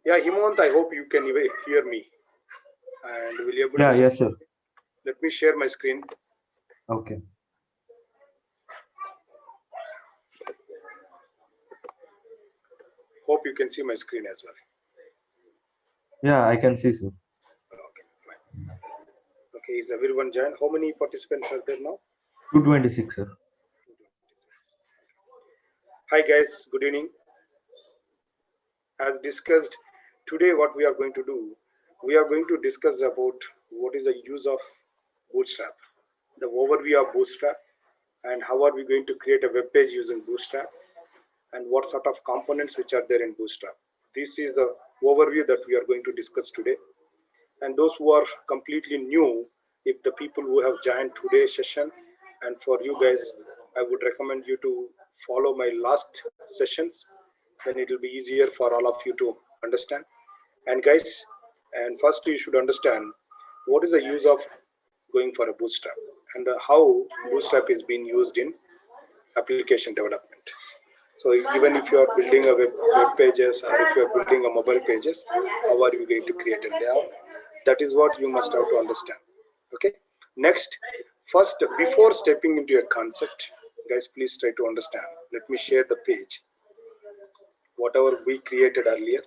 Yeah, Himant, I hope you can hear me. And will you able Yeah, to yes, sir. let me share my screen? Okay. Hope you can see my screen as well. Yeah, I can see, sir. Okay, fine. Okay, is everyone joined? How many participants are there now? 226, sir. Hi guys, good evening. As discussed, today what we are going to do, we are going to discuss about what is the use of Bootstrap, the overview of Bootstrap, and how are we going to create a web page using Bootstrap, and what sort of components which are there in Bootstrap. This is the overview that we are going to discuss today. And those who are completely new, if the people who have joined today's session, and for you guys, I would recommend you to follow my last sessions, then it will be easier for all of you to understand. And guys, and first you should understand what is the use of going for a Bootstrap, and how Bootstrap is being used in application development. So even if you are building a web pages, or if you are building a mobile pages, how are you going to create a layout? That is what you must have to understand. Okay. Next, first, before stepping into a concept, guys, please try to understand. Let me share the page. Whatever we created earlier,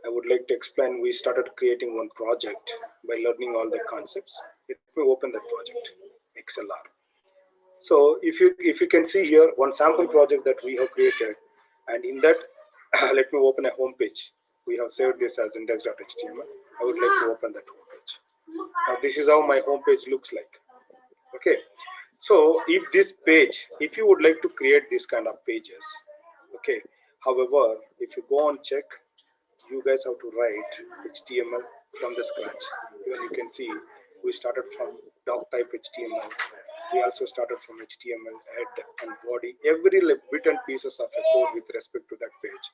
I would like to explain. We started creating one project by learning all the concepts. Let me open that project, XLR. So if you can see here one sample project that we have created, and in that, let me open a home page. We have saved this as index.html. I would like to open that home page. Now this is how my home page looks like. Okay. So if this page, if you would like to create this kind of pages, okay. However, if you go and check, you guys have to write HTML from the scratch. Here you can see we started from doc type HTML. We also started from HTML head and body. Every bit and pieces of a code with respect to that page,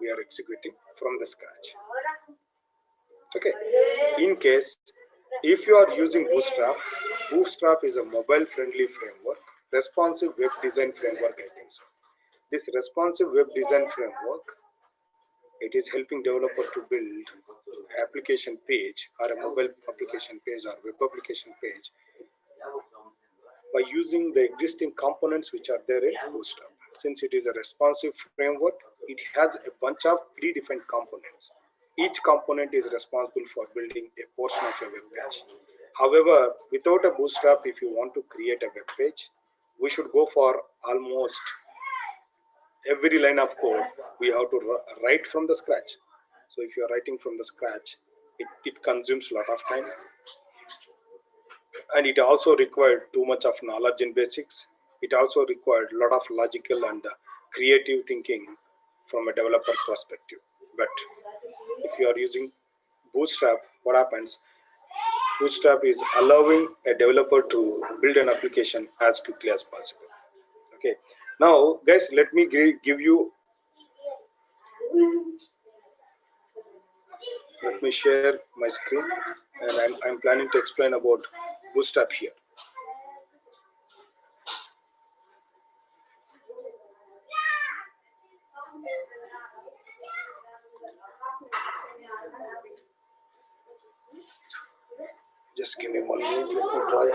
we are executing from the scratch. Okay. In case if you are using Bootstrap, Bootstrap is a mobile friendly framework, responsive web design framework, I think so. This responsive web design framework, it is helping developer to build application page or a mobile application page or web application page by using the existing components which are there in Bootstrap. Since it is a responsive framework, it has a bunch of predefined components. Each component is responsible for building a portion of a web page. However, without a Bootstrap, if you want to create a web page, we should go for almost every line of code we have to write from the scratch. So if you are writing from the scratch, it consumes a lot of time, and it also required too much of knowledge in basics. It also required a lot of logical and creative thinking from a developer perspective. But if you are using Bootstrap, what happens? Bootstrap is allowing a developer to build an application as quickly as possible. Okay. Now, guys, let me give you. Let me share my screen, and I'm planning to explain about Bootstrap here. Just give me 1 minute. Let me try.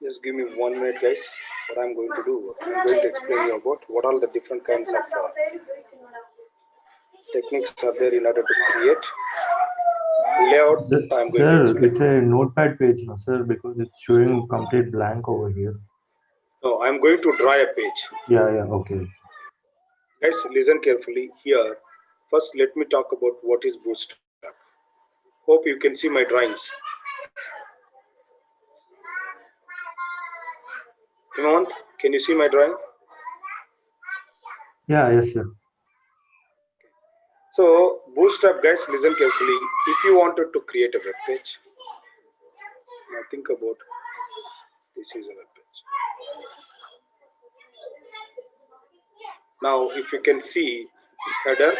Just give me 1 minute, guys. What I'm going to do, I'm going to explain you about what all the different kinds of techniques are there in order to create layout Sir, I'm going to explain. it's a notepad page, no, sir, because it's showing complete blank over here. No, I'm going to draw a page. Yeah, okay. Guys, listen carefully here. First, let me talk about what is Bootstrap. Hope you can see my drawings. Hemant, can you see my drawing? Yeah, yes, sir. So, Bootstrap, guys, listen carefully. If you wanted to create a web page, now think about this is a web page. Now, if you can see header,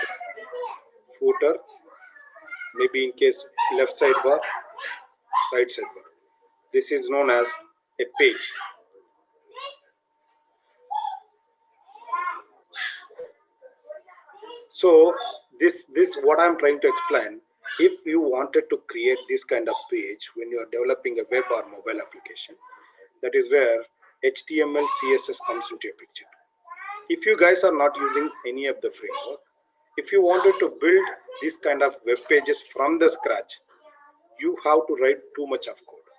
footer, maybe in case left sidebar, right sidebar. This is known as a page. So this what I'm trying to explain. If you wanted to create this kind of page when you are developing a web or mobile application, that is where HTML, CSS comes into your picture. If you guys are not using any of the framework, if you wanted to build this kind of web pages from the scratch, you have to write too much of code.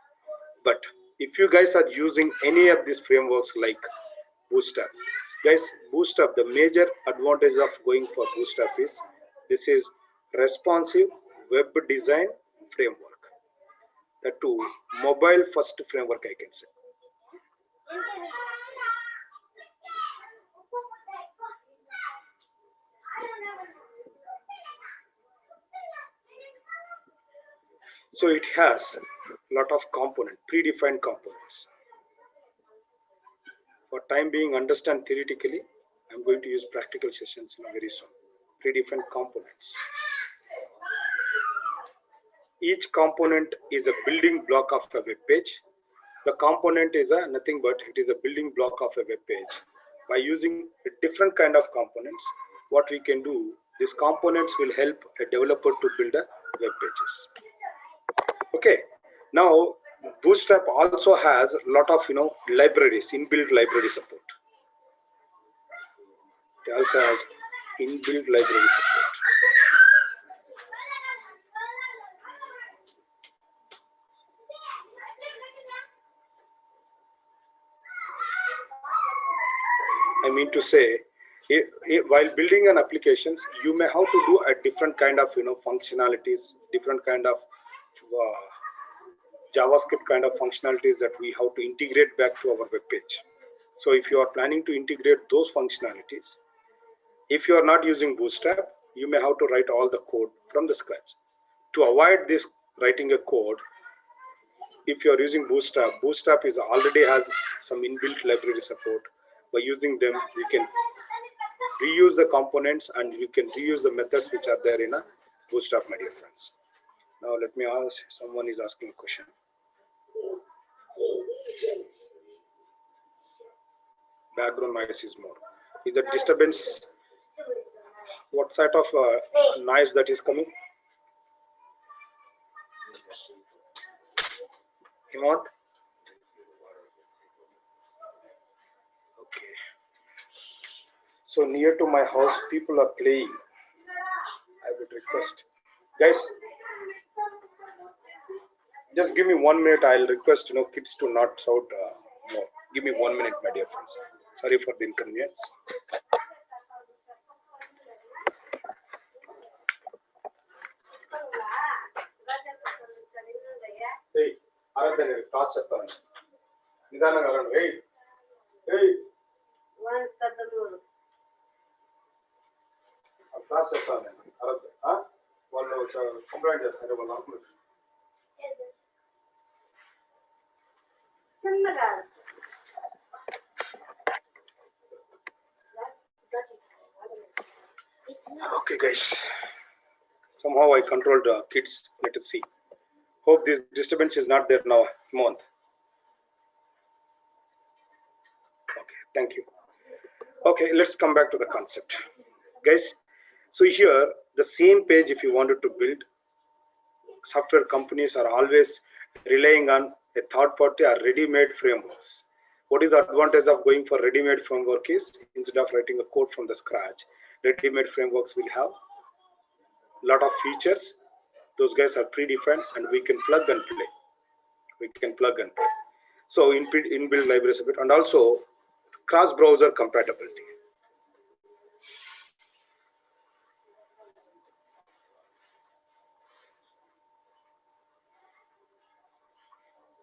But if you guys are using any of these frameworks like Bootstrap, guys, Bootstrap, the major advantage of going for Bootstrap is this is responsive web design framework. That too, mobile first framework, I can say. So it has a lot of components, predefined components. For time being, understand theoretically. I'm going to use practical sessions very soon. Predefined components. Each component is a building block of a web page. The component is nothing but it is a building block of a web page. By using a different kind of components, what we can do, these components will help a developer to build a web pages. Okay, now Bootstrap also has a lot of libraries, inbuilt library support. It also has inbuilt library support. I mean to say, while building an applications, you may have to do a different kind of functionalities, different kind of JavaScript kind of functionalities that we have to integrate back to our web page. So if you are planning to integrate those functionalities, if you are not using Bootstrap, you may have to write all the code from the scratch. To avoid this writing a code, if you are using Bootstrap, Bootstrap already has some inbuilt library support. By using them, you can reuse the components and you can reuse the methods which are there in a Bootstrap, my dear friends. Now let me ask, someone is asking a question. Background noise is more. Is that disturbance? What sort of noise that is coming? Hemant? Okay. So near to my house, people are playing. I would request, guys, just give me 1 minute. I'll request kids to not shout more. Give me 1 minute, my dear friends. Sorry for the inconvenience. Hey, Aradhana, class చెప్పాను. నిదానంగా రండి. Hey, hey. Class చెప్పాను నేను. అరద్దు. వాళ్ళు complaint చేస్తారు వాళ్ళు అనుకుంటున్నారు. Okay, guys. Somehow I controlled kids. Let us see. Hope this disturbance is not there now. Month. Okay, thank you. Okay, let's come back to the concept, guys. So here, the same page, if you wanted to build, software companies are always relying on a third party or ready-made frameworks. What is the advantage of going for ready-made framework is, instead of writing a code from the scratch, ready-made frameworks will have a lot of features Those guys are predefined and we can plug and play. We can plug and play. So inbuilt libraries a bit, and also cross-browser compatibility.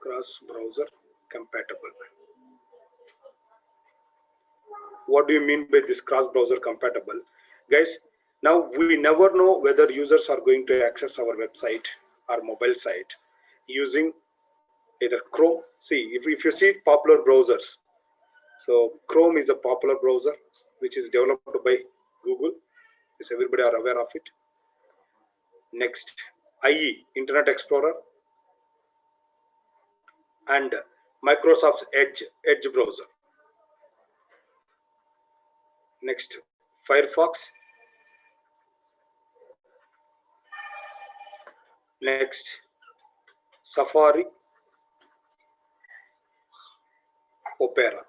Cross-browser compatible. What do you mean by this cross-browser compatible? Guys, now we never know whether users are going to access our website or mobile site using either Chrome. See, if you see popular browsers, so Chrome is a popular browser which is developed by Google. Is everybody are aware of it? Next, IE, Internet Explorer, and Microsoft's Edge browser. Next, Firefox. Next, Safari, Opera.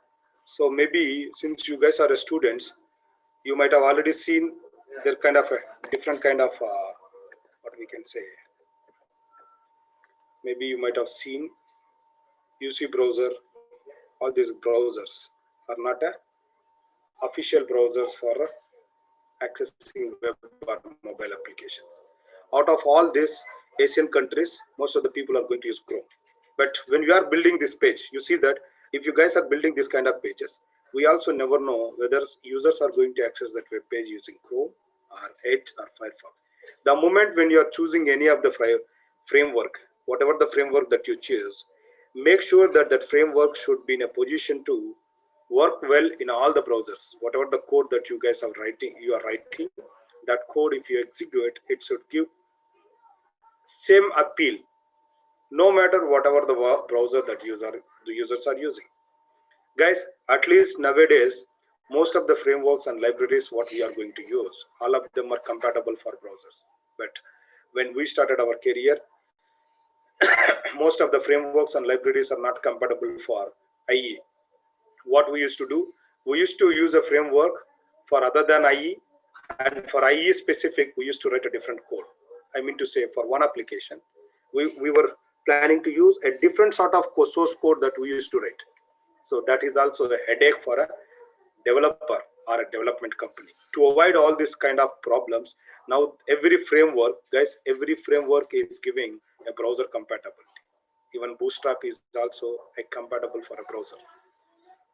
So maybe since you guys are students, you might have already seen their kind of a different kind of what we can say. Maybe you might have seen UC browser. All these browsers are not official browsers for accessing web or mobile applications. Out of all these Asian countries, most of the people are going to use Chrome. But when you are building this page, you see that if you guys are building this kind of pages, we also never know whether users are going to access that web page using Chrome or Edge or Firefox. The moment when you are choosing any of the framework, whatever the framework that you choose, make sure that that framework should be in a position to work well in all the browsers. Whatever the code that you guys are writing, that code, if you execute, it should give same appeal, no matter whatever the browser that the users are using. Guys, at least nowadays, most of the frameworks and libraries what we are going to use, all of them are compatible for browsers. But when we started our career, most of the frameworks and libraries are not compatible for IE. What we used to do, we used to use a framework for other than IE, and for IE specific, we used to write a different code. I mean to say, for one application, we were planning to use a different sort of source code that we used to write. So that is also a headache for a developer or a development company. To avoid all these kind of problems, now every framework, guys, every framework is giving a browser compatibility. Even Bootstrap is also a compatible for a browser.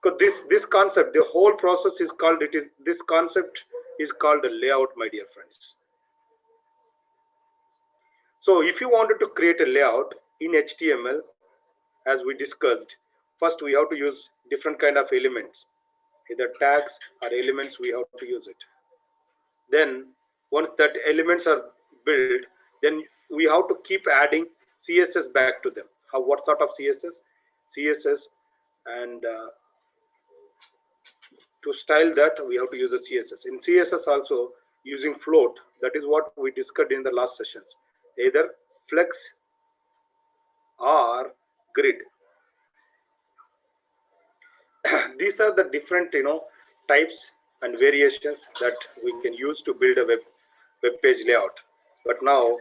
Because this concept, the whole process is called, this concept is called a layout, my dear friends. So if you wanted to create a layout in HTML, as we discussed, first we have to use different kind of elements, either tags or elements, we have to use it. Then once that elements are built, then we have to keep adding CSS back to them. What sort of CSS? CSS, and to style that, we have to use the CSS. In CSS also, using float, that is what we discussed in the last sessions, either flex or grid. These are the different types and variations that we can use to build a web page layout. But now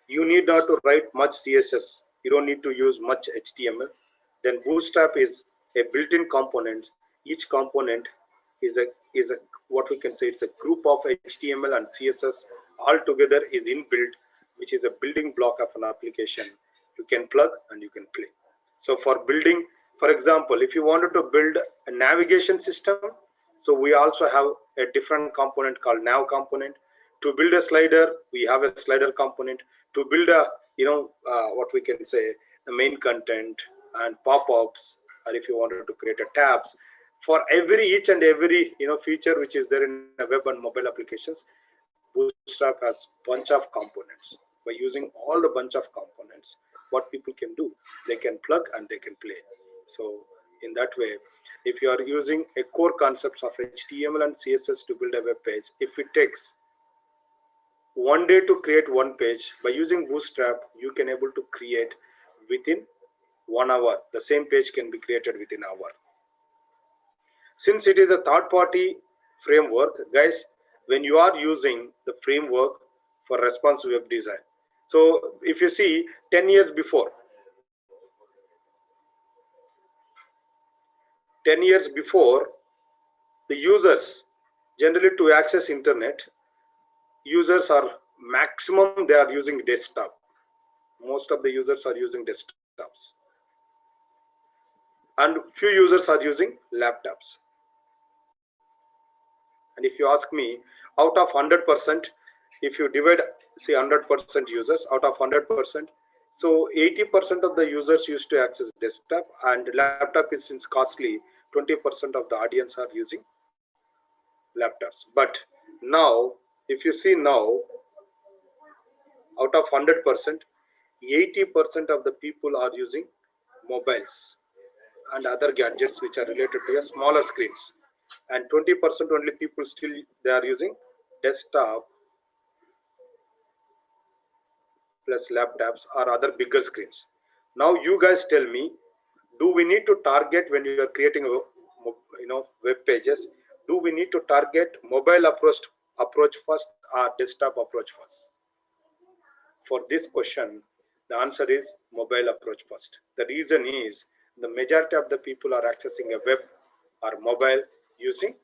you need not to write much CSS. You don't need to use much HTML. Then Bootstrap is a built-in component. Each component is a what we can say, it's a group of HTML and CSS all together is inbuilt, which is a building block of an application. You can plug and you can play. So for building, for example, if you wanted to build a navigation system, so we also have a different component called nav component. To build a slider, we have a slider component. To build a what we can say, the main content and pop-ups, or if you wanted to create a tabs, for each and every feature which is there in a web and mobile applications, Bootstrap has bunch of components. By using all the bunch of components, what people can do, they can plug and they can play. So in that way, if you are using a core concepts of HTML and CSS to build a web page, if it takes one day to create one page, by using Bootstrap, you can able to create within 1 hour. The same page can be created within an hour. Since it is a third-party framework, guys, when you are using the framework for responsive web design, So if you see 10 years before, 10 years before, the users generally to access internet, users are maximum they are using desktop. Most of the users are using desktops and few users are using laptops. And if you ask me, out of 100%, if you divide, say 100% users, out of 100%, so 80% of the users used to access desktop, and laptop is since costly, 20% of the audience are using laptops. But now, if you see now, out of 100%, 80% of the people are using mobiles and other gadgets which are related to a smaller screens, and 20% only people still they are using desktop plus laptops or other bigger screens. Now you guys tell me, do we need to target when you are creating web pages, do we need to target mobile approach first or desktop approach first? For this question, the answer is mobile approach first. The reason is the majority of the people are accessing a web or mobile using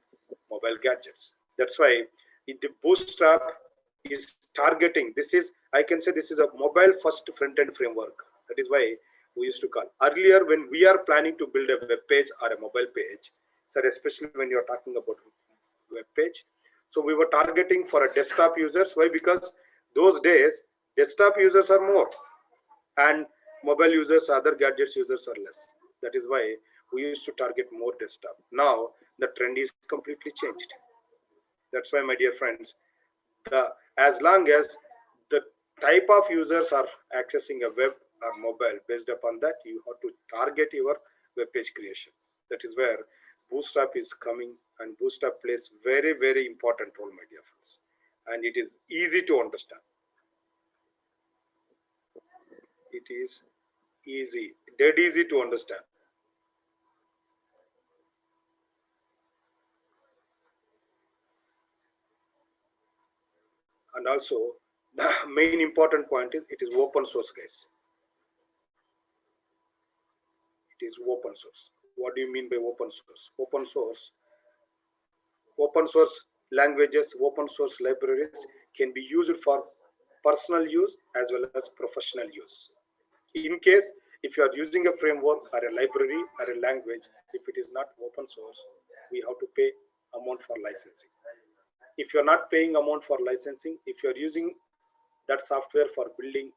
mobile gadgets. That's why the Bootstrap is targeting. This is, I can say, this is a mobile first front end framework. That is why we used to call earlier when we are planning to build a web page or a mobile page, sir, especially when you are talking about web page. So we were targeting for a desktop users. Why? Because those days desktop users are more and mobile users, other gadgets users are less. That is why we used to target more desktop. Now the trend is completely changed. That's why, my dear friends, as long as the type of users are accessing a web or mobile, based upon that you have to target your web page creation. That is where Bootstrap is coming, and Bootstrap plays very, very important role, my dear friends, and it is easy to understand. It is easy, dead easy to understand. And also the main important point is it is open source, guys. It is open source. What do you mean by open source? Open source languages, open source libraries can be used for personal use as well as professional use. In case if you are using a framework or a library or a language, if it is not open source, we have to pay amount for licensing. If you're not paying amount for licensing, if you're using that software for building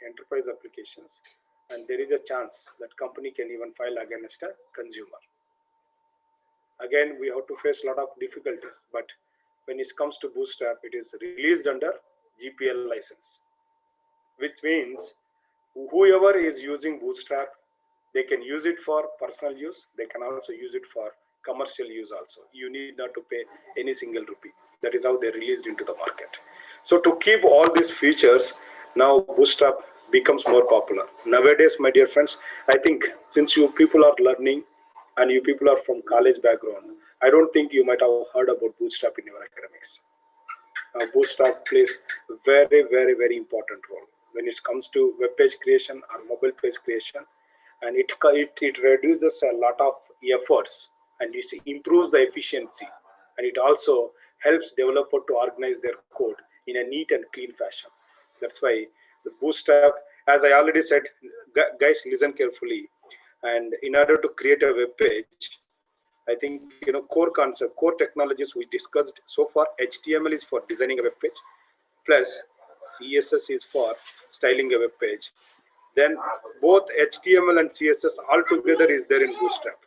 enterprise applications, and there is a chance that company can even file against a consumer. Again, we have to face a lot of difficulties, but when it comes to Bootstrap, it is released under GPL license, which means whoever is using Bootstrap, they can use it for personal use, they can also use it for commercial use also. You need not to pay any single rupee. That is how they released into the market. So to keep all these features, now Bootstrap becomes more popular. Nowadays, my dear friends, I think since you people are learning and you people are from college background, I don't think you might have heard about Bootstrap in your academics. Bootstrap plays very, very, very important role when it comes to web page creation or mobile page creation, and it reduces a lot of efforts and it improves the efficiency, and it also helps developer to organize their code in a neat and clean fashion. That's why the Bootstrap, as I already said, guys, listen carefully. And in order to create a web page, I think core concept, core technologies we discussed so far. HTML is for designing a web page, plus CSS is for styling a web page. Then both HTML and CSS all together is there in Bootstrap.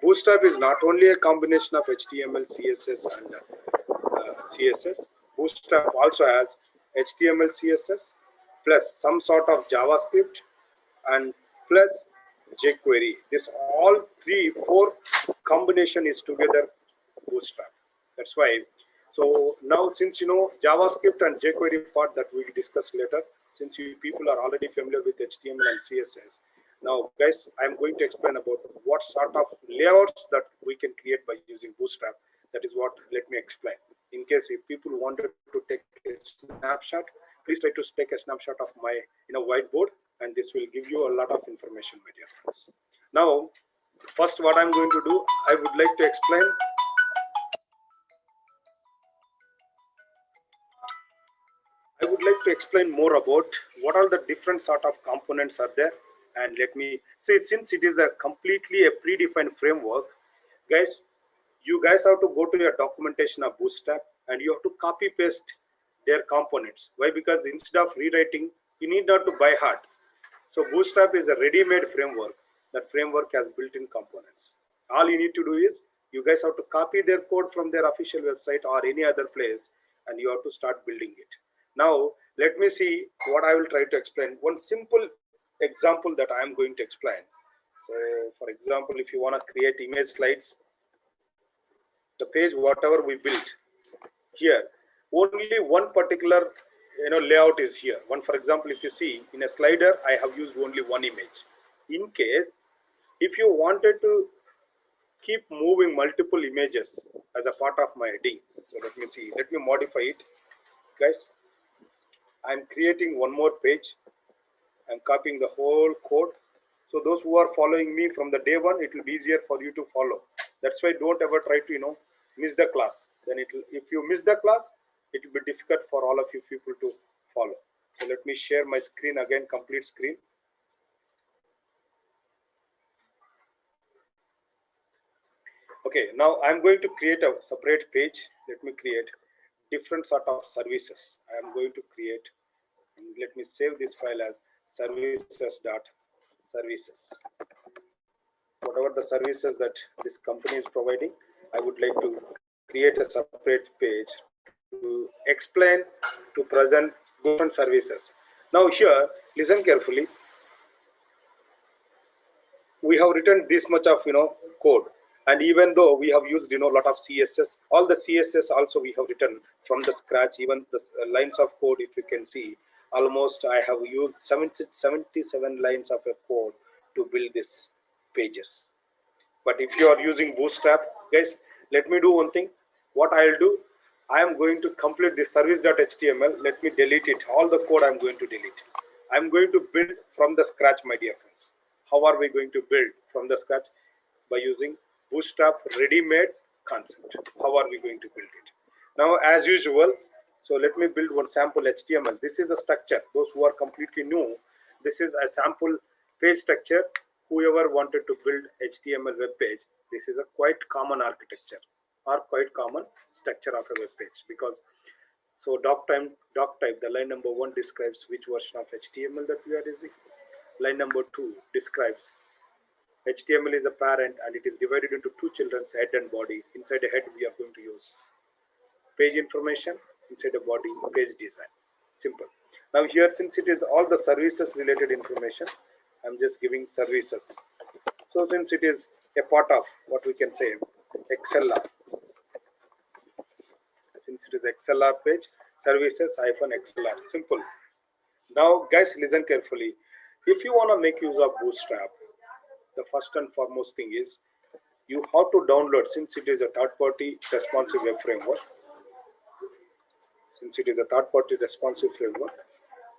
Bootstrap is not only a combination of HTML, CSS, and CSS. Bootstrap also has HTML, CSS, plus some sort of JavaScript, and plus jQuery. This all three, four combination is together Bootstrap. That's why. So now, since JavaScript and jQuery part that we'll discuss later, since you people are already familiar with HTML and CSS, now guys, I'm going to explain about what sort of layouts that we can create by using Bootstrap. That is what, let me explain. In case if people wanted to take a snapshot, Please try to take a snapshot of my whiteboard, and this will give you a lot of information, my dear friends. Now, first what I'm going to do, I would like to explain more about what are the different sort of components are there. And let me say, since it is a completely a predefined framework, guys, you guys have to go to your documentation of Bootstrap and you have to copy paste their components. Why? Because instead of rewriting, you need not to by heart. So Bootstrap is a ready-made framework. That framework has built-in components. All you need to do is you guys have to copy their code from their official website or any other place, and you have to start building it. Now, let me see what I will try to explain. One simple example that I am going to explain. So, for example, if you want to create image slides, the page, whatever we built here, only one particular layout is here. One, for example, if you see in a slider, I have used only one image. In case if you wanted to keep moving multiple images as a part of my heading, so let me see, let me modify it, guys. I'm creating one more page. I'm copying the whole code. So those who are following me from the day one, it will be easier for you to follow. That's why don't ever try to miss the class. Then if you miss the class, it will be difficult for all of you people to follow. So let me share my screen again, complete screen. Okay, now I'm going to create a separate page. Let me create different sort of services. I am going to create, and let me save this file as services.services. Whatever the services that this company is providing, I would like to create a separate page to explain, to present different services. Now here, listen carefully. We have written this much of code, and even though we have used a lot of CSS, all the CSS also we have written from the scratch. Even the lines of code, if you can see, almost I have used 77 lines of a code to build these pages. But if you are using Bootstrap, guys, let me do one thing. What I'll do, I am going to complete this service.html. Let me delete it. All the code I'm going to delete. I'm going to build from the scratch, my dear friends. How are we going to build from the scratch? By using Bootstrap ready-made concept. How are we going to build it? Now, as usual, so let me build one sample HTML. This is a structure. Those who are completely new, this is a sample page structure. Whoever wanted to build HTML web page, this is a quite common architecture or quite common structure of a web page. Because so doc type, the line number 1 describes which version of HTML that we are using. Line number 2 describes HTML is a parent and it is divided into two children's, head and body. Inside a head, we are going to use page information. Inside a body, page design. Simple. Now here, since it is all the services related information, I'm just giving services. So since it is a part of what we can say XLR, since it is XLR page, services -XLR. Simple. Now guys, listen carefully. If you want to make use of Bootstrap, the first and foremost thing is you have to download, since it is a third-party responsive web framework. Since it is a third-party responsive framework,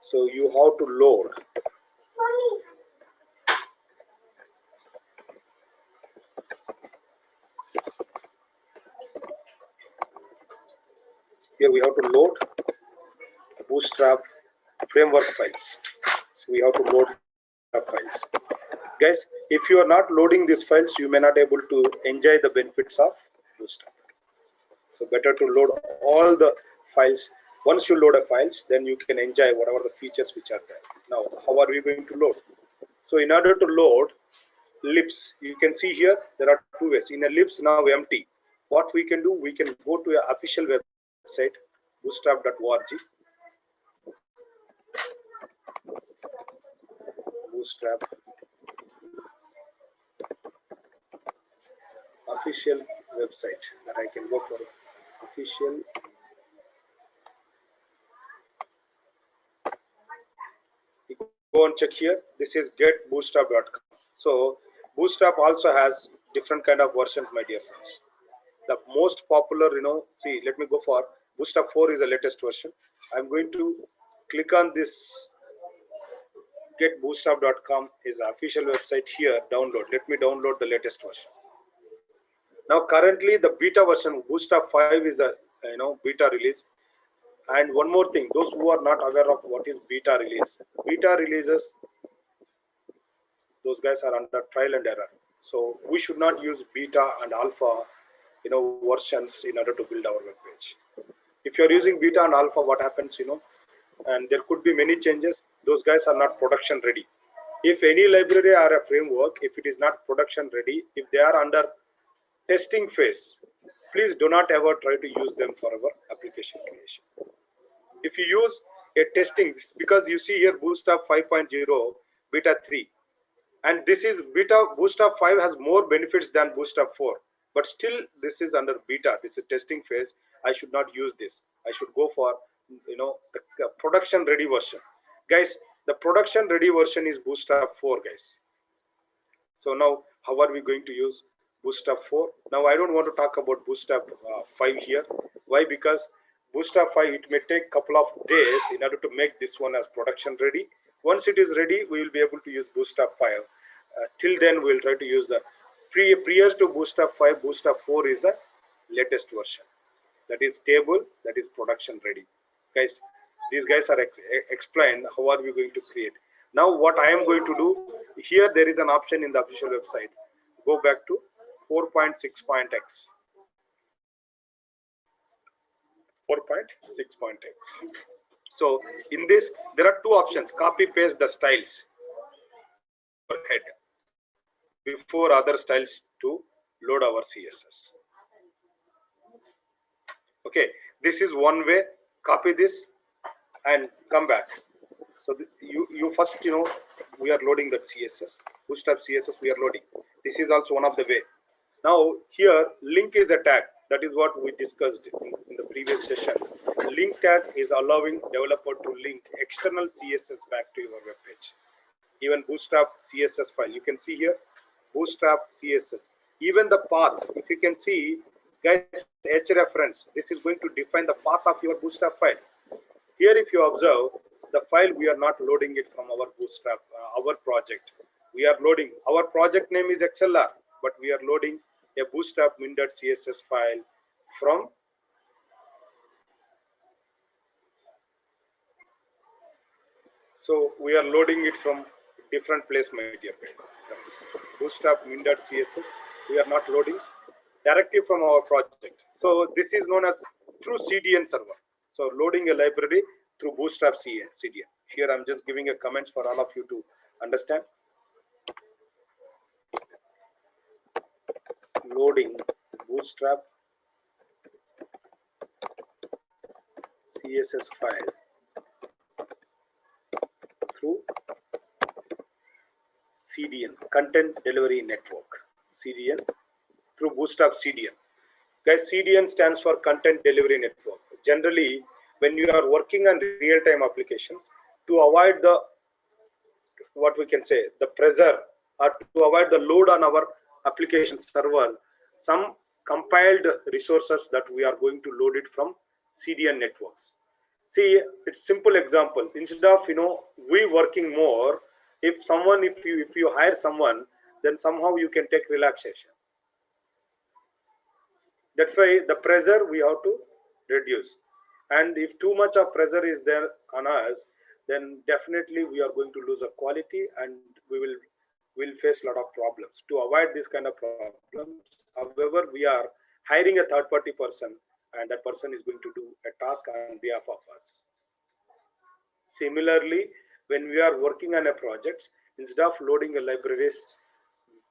so you have to load. Here we have to load Bootstrap framework files. So we have to load files. Guys, if you are not loading these files, you may not able to enjoy the benefits of Bootstrap. So better to load all the files. Once you load the files, then you can enjoy whatever the features which are there. Now, how are we going to load? So in order to load libs, you can see here there are two ways. In a libs now empty. What we can do, we can go to your official website, bootstrap.org. Bootstrap official website that I can go for official. You go and check here. This is getbootstrap.com. So Bootstrap also has different kind of versions, my dear friends. The most popular, see, let me go for Bootstrap 4 is the latest version. I'm going to click on this getbootstrap.com is the official website. Here, download. Let me download the latest version. Now currently the beta version Bootstrap 5 is a beta release. And one more thing, those who are not aware of what is beta releases, those guys are under trial and error. So we should not use beta and alpha versions in order to build our web page. If you're using beta and alpha, what happens, and there could be many changes. Those guys are not production ready. If any library or a framework, if it is not production ready, if they are under testing phase, please do not ever try to use them for our application creation. If you use a testing, because you see here Bootstrap 5.0 beta 3, and this is beta. Bootstrap 5 has more benefits than Bootstrap 4, but still this is under beta. This is testing phase. I should not use this. I should go for the production ready version. Guys, the production ready version is Bootstrap 4, guys. So now how are we going to use Bootstrap 4? Now I don't want to talk about Bootstrap 5 here. Why? Because Bootstrap 5, it may take a couple of days in order to make this one as production ready. Once it is ready, we will be able to use Bootstrap 5. Till then, we will try to use the prior to Bootstrap 5, Bootstrap 4 is the latest version. That is stable, that is production ready. Guys, these guys are explained how are we going to create. Now what I am going to do, here there is an option in the official website. Go back to 4.6.x. 4.6.x. So in this, there are two options. Copy paste the styles head before other styles to load our CSS. Okay, this is one way. Copy this and come back. So you first, we are loading the CSS, Bootstrap CSS we are loading. This is also one of the way. Now here link is a tag. That is what we discussed in the previous session. Link tag is allowing developer to link external CSS back to your web page. Even Bootstrap CSS file, you can see here, Bootstrap CSS. Even the path, if you can see, guys, hrefs, this is going to define the path of your Bootstrap file. Here, if you observe, the file, we are not loading it from our Bootstrap, our project. We are loading, our project name is XLR, but we are loading a Bootstrap min.css file from we are loading it from different place, my dear friends. Bootstrap min.css, we are not loading directly from our project. So this is known as through CDN server. So loading a library through Bootstrap CDN. Here I'm just giving a comment for all of you to understand. Loading Bootstrap CSS file through CDN, Content Delivery Network, CDN, through Bootstrap CDN. Guys, CDN stands for Content Delivery Network. Generally, when you are working on real-time applications, to avoid the, what we can say, the pressure, or to avoid the load on our application server, some compiled resources that we are going to load it from CDN networks. See, it's simple example. Instead of we working more, if you hire someone, then somehow you can take relaxation. That's why the pressure we have to reduce. And if too much of pressure is there on us, then definitely we are going to lose a quality and we will face a lot of problems. To avoid this kind of problems, however, we are hiring a third-party person, and that person is going to do a task on behalf of us. Similarly, when we are working on a project, instead of loading a libraries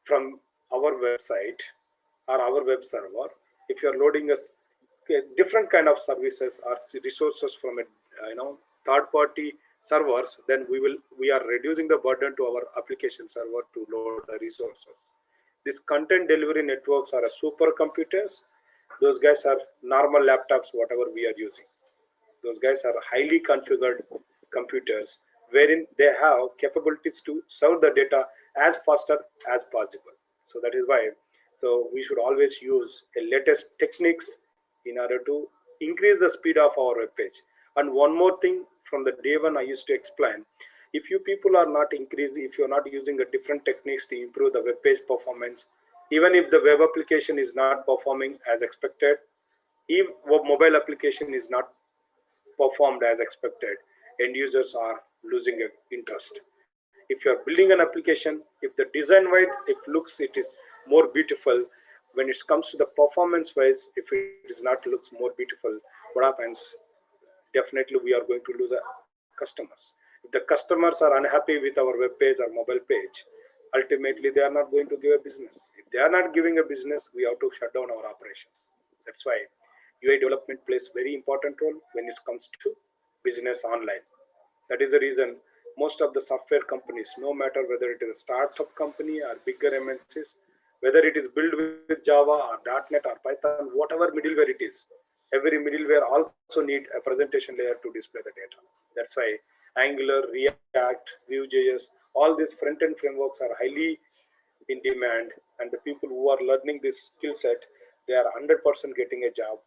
from our website or our web server, if you are loading a different kind of services or resources from a third-party servers, then we are reducing the burden to our application server to load the resources. These content delivery networks are supercomputers. Those guys are normal laptops, whatever we are using. Those guys are highly configured computers wherein they have capabilities to serve the data as faster as possible. So that is why, so we should always use the latest techniques in order to increase the speed of our web page. And one more thing, from the day one I used to explain, if you people are not increasing, if you're not using a different techniques to improve the web page performance, even if the web application is not performing as expected, if mobile application is not performed as expected, end users are losing interest. If you are building an application, if the design wise it looks it is more beautiful, when it comes to the performance wise, if it is not looks more beautiful, what happens? Definitely we are going to lose customers. If the customers are unhappy with our web page or mobile page, ultimately they are not going to give a business. If they are not giving a business, we have to shut down our operations. That's why UI development plays very important role when it comes to business online. That is the reason most of the software companies, no matter whether it is a startup company or bigger MNCs, whether it is built with Java or .NET or Python, whatever middleware it is, every middleware also need a presentation layer to display the data. That's why Angular, React, Vue.js, all these front-end frameworks are highly in demand, and the people who are learning this skill set, they are 100% getting a job.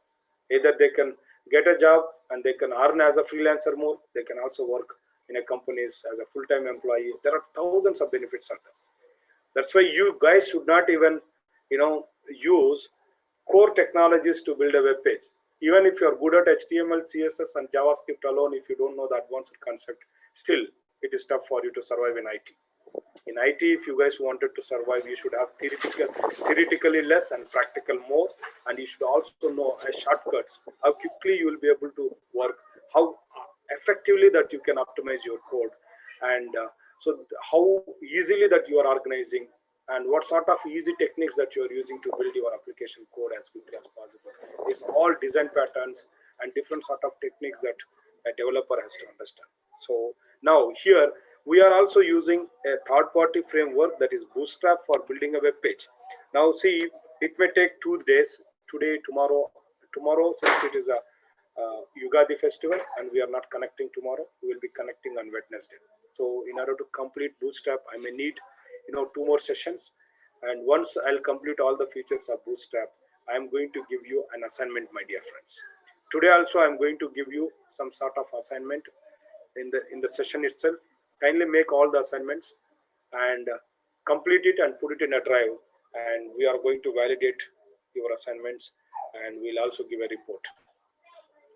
Either they can get a job and they can earn as a freelancer more, they can also work in a companies as a full-time employee. There are thousands of benefits of them. That's why you guys should not even, use core technologies to build a web page. Even if you're good at HTML, CSS, and JavaScript alone, if you don't know the advanced concept, still it is tough for you to survive in IT. In IT, if you guys wanted to survive, you should have theoretically less and practical more, and you should also know shortcuts, how quickly you will be able to work, how effectively that you can optimize your code, and so how easily that you are organizing, and what sort of easy techniques that you are using to build your application code as quickly as possible. It's all design patterns and different sort of techniques that a developer has to understand. So now here we are also using a third-party framework, that is Bootstrap, for building a web page. Now see, it may take 2 days, today, tomorrow. Tomorrow, since it is a Yugadi festival and we are not connecting tomorrow, we will be connecting on Wednesday. So in order to complete Bootstrap, I may need 2 more sessions. And once I'll complete all the features of Bootstrap, I'm going to give you an assignment, my dear friends. Today also I'm going to give you some sort of assignment in the session itself. Kindly make all the assignments and complete it and put it in a drive, and we are going to validate your assignments, and we'll also give a report.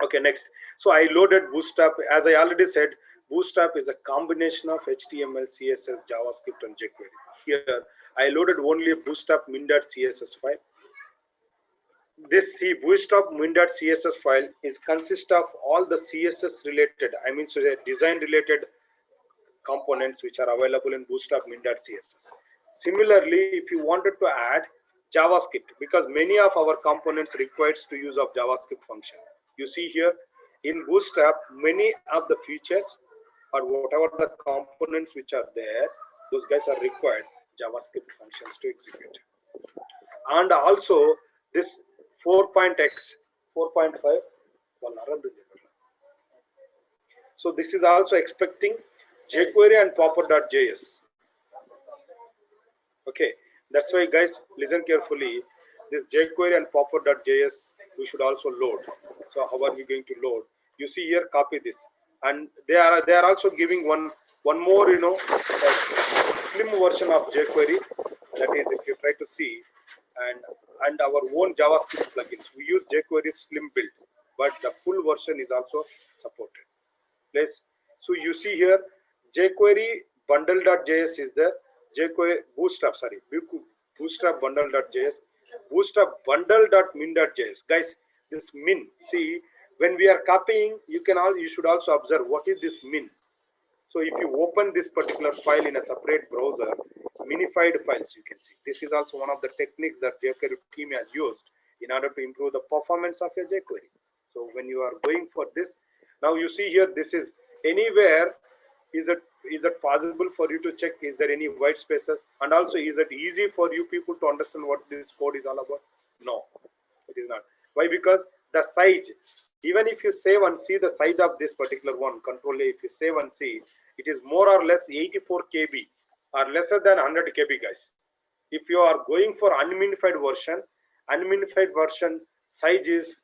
Okay, next. So I loaded Bootstrap. As I already said, Bootstrap is a combination of HTML, CSS, JavaScript, and jQuery. Here I loaded only a Bootstrap min.css file. This Bootstrap min.css file is consist of all the CSS related, I mean, so the design related components which are available in Bootstrap min.css. Similarly, if you wanted to add JavaScript, because many of our components requires to use of JavaScript function. You see here in Bootstrap, many of the features or whatever the components which are there, those guys are required JavaScript functions to execute. And also this 4.x, 4.5, so this is also expecting jQuery and popper.js. Okay, that's why guys, listen carefully. This jQuery and popper.js we should also load. So how are we going to load? You see here, copy this, and they are also giving one more slim version of jQuery. That is, if you try to see, and our own JavaScript plugins. We use jQuery slim build, but the full version is also supported. Please, so you see here, jQuery bundle.js is there. jQuery Bootstrap, Bootstrap bundle.js, Bootstrap bundle.min.js. Guys, this min, see, when we are copying, you should also observe what is this min. So if you open this particular file in a separate browser, minified files, you can see. This is also one of the techniques that jQuery team has used in order to improve the performance of your jQuery. So when you are going for this, now you see here, this is anywhere. Is it possible for you to check, is there any white spaces? And also, is it easy for you people to understand what this code is all about? No, it is not. Why? Because the size, even if you save and see the size of this particular one, Control A, if you save and see, it is more or less 84 KB or lesser than 100 KB, guys. If you are going for unminified version size is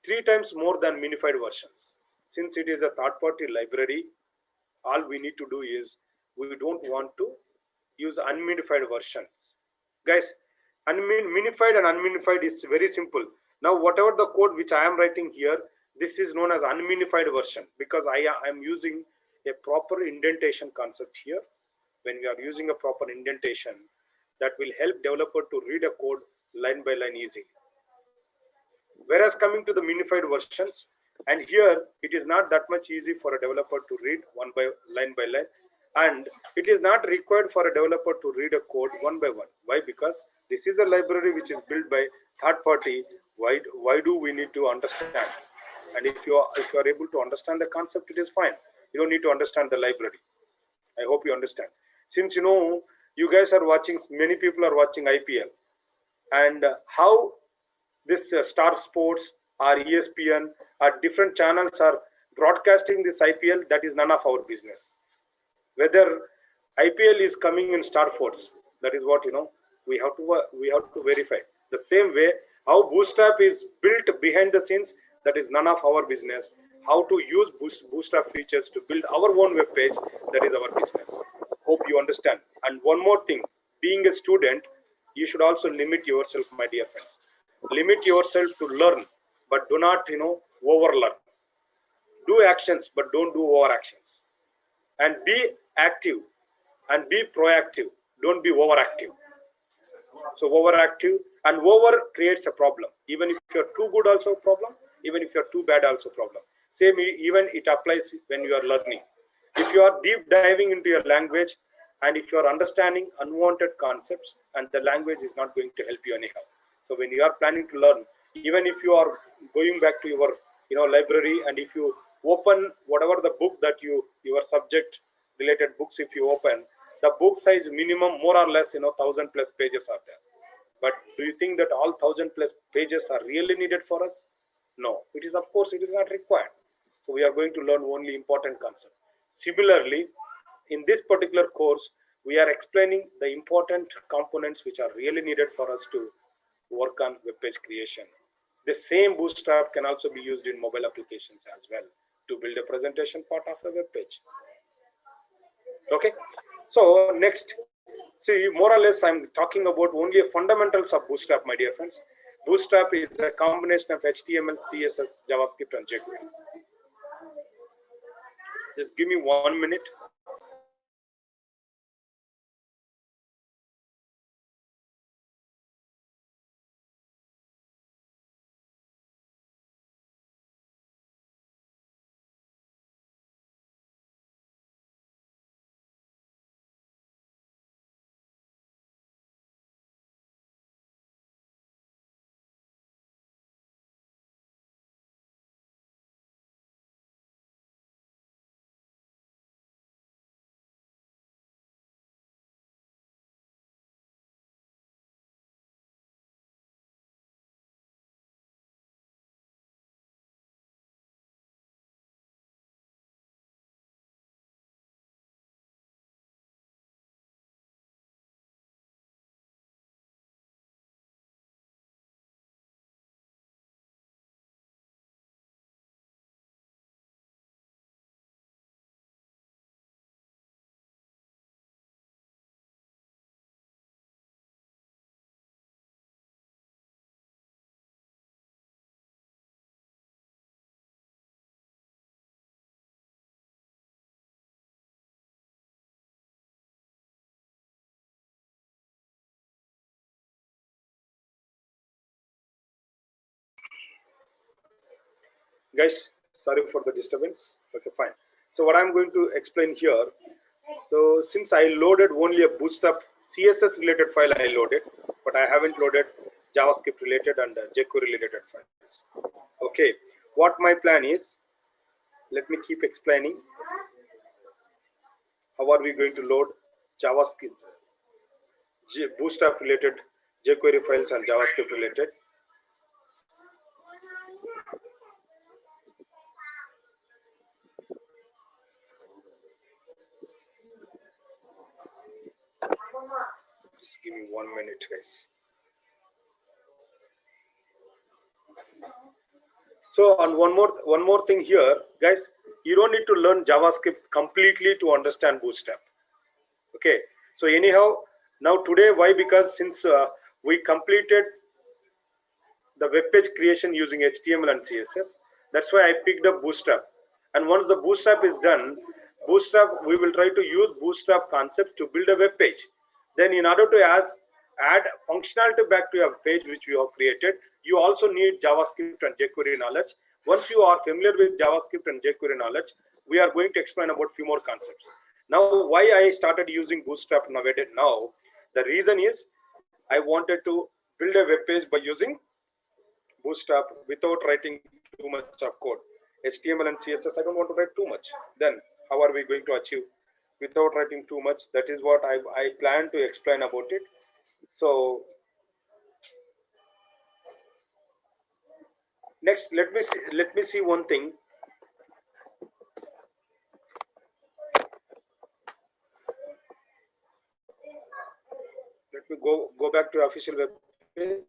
3 times more than minified versions. Since it is a third party library, all we need to do is we don't want to use unminified versions. Guys, minified and unminified is very simple. Now whatever the code which I am writing here, this is known as unminified version because I am using a proper indentation concept here. When we are using a proper indentation, that will help developer to read a code line by line easily. Whereas coming to the minified versions, and here it is not that much easy for a developer to read by line, and it is not required for a developer to read a code one by one. Why? Because this is a library which is built by third party. Why do we need to understand? And if you are able to understand the concept, it is fine. You don't need to understand the library. I hope you understand. Since you guys are watching, many people are watching IPL, and how this Star Sports or ESPN or different channels are broadcasting this IPL, that is none of our business. Whether IPL is coming in Star Sports, that is what we have to verify. The same way, how Bootstrap is built behind the scenes, that is none of our business. How to use Bootstrap features to build our own web page, that is our business. Hope you understand. And one more thing, being a student, you should also limit yourself, my dear friends. Limit yourself to learn, but do not overlearn. Do actions, but don't do over actions. And be active and be proactive. Don't be overactive. So overactive and over creates a problem. Even if you're too good, also a problem. Even if you're too bad, also a problem. Same, even it applies when you are learning. If you are deep diving into your language and if you are understanding unwanted concepts, and the language is not going to help you anyhow. So when you are planning to learn, even if you are going back to your library, and if you open whatever the book that your subject related books, if you open the book size, minimum more or less 1,000+ pages are there. But do you think that all 1,000+ pages are really needed for us? No, it is, of course it is not required. So we are going to learn only important concepts. Similarly, in this particular course, we are explaining the important components which are really needed for us to work on web page creation. The same Bootstrap can also be used in mobile applications as well to build a presentation part of a web page. Okay, so next, see, more or less I'm talking about only fundamentals of Bootstrap, my dear friends. Bootstrap is a combination of HTML, CSS, JavaScript, and jQuery. Just give me 1 minute. Guys, sorry for the disturbance. Okay, fine. So what I'm going to explain here, so since I loaded only a Bootstrap CSS related file, I loaded, but I haven't loaded JavaScript related and jQuery related files. Okay, what my plan is, let me keep explaining. How are we going to load JavaScript, Bootstrap related jQuery files and JavaScript related? Just give me 1 minute, guys. So, and one more thing here, guys, you don't need to learn JavaScript completely to understand Bootstrap. Okay. So anyhow, now today, why? Because since we completed the web page creation using HTML and CSS, that's why I picked up Bootstrap. And once the Bootstrap is done, we will try to use Bootstrap concepts to build a web page. Then in order to add functionality back to your page which you have created, you also need JavaScript and jQuery knowledge. Once you are familiar with JavaScript and jQuery knowledge, we are going to explain about few more concepts. Now, why I started using Bootstrap nowadays now, the reason is I wanted to build a web page by using Bootstrap without writing too much of code. HTML and CSS, I don't want to write too much. Then how are we going to achieve without writing too much? That is what I plan to explain about it. So next, let me see one thing. Let me go back to official web page.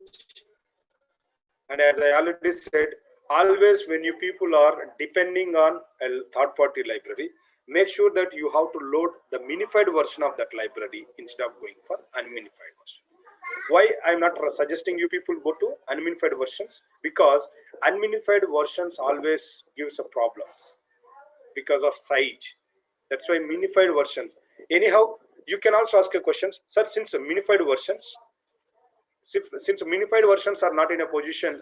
And as I already said, always when you people are depending on a third-party library, make sure that you have to load the minified version of that library instead of going for unminified version. Why I'm not suggesting you people go to unminified versions? Because unminified versions always gives a problems because of size. That's why minified versions. Anyhow, you can also ask a question, sir, since minified versions, since minified versions are not in a position,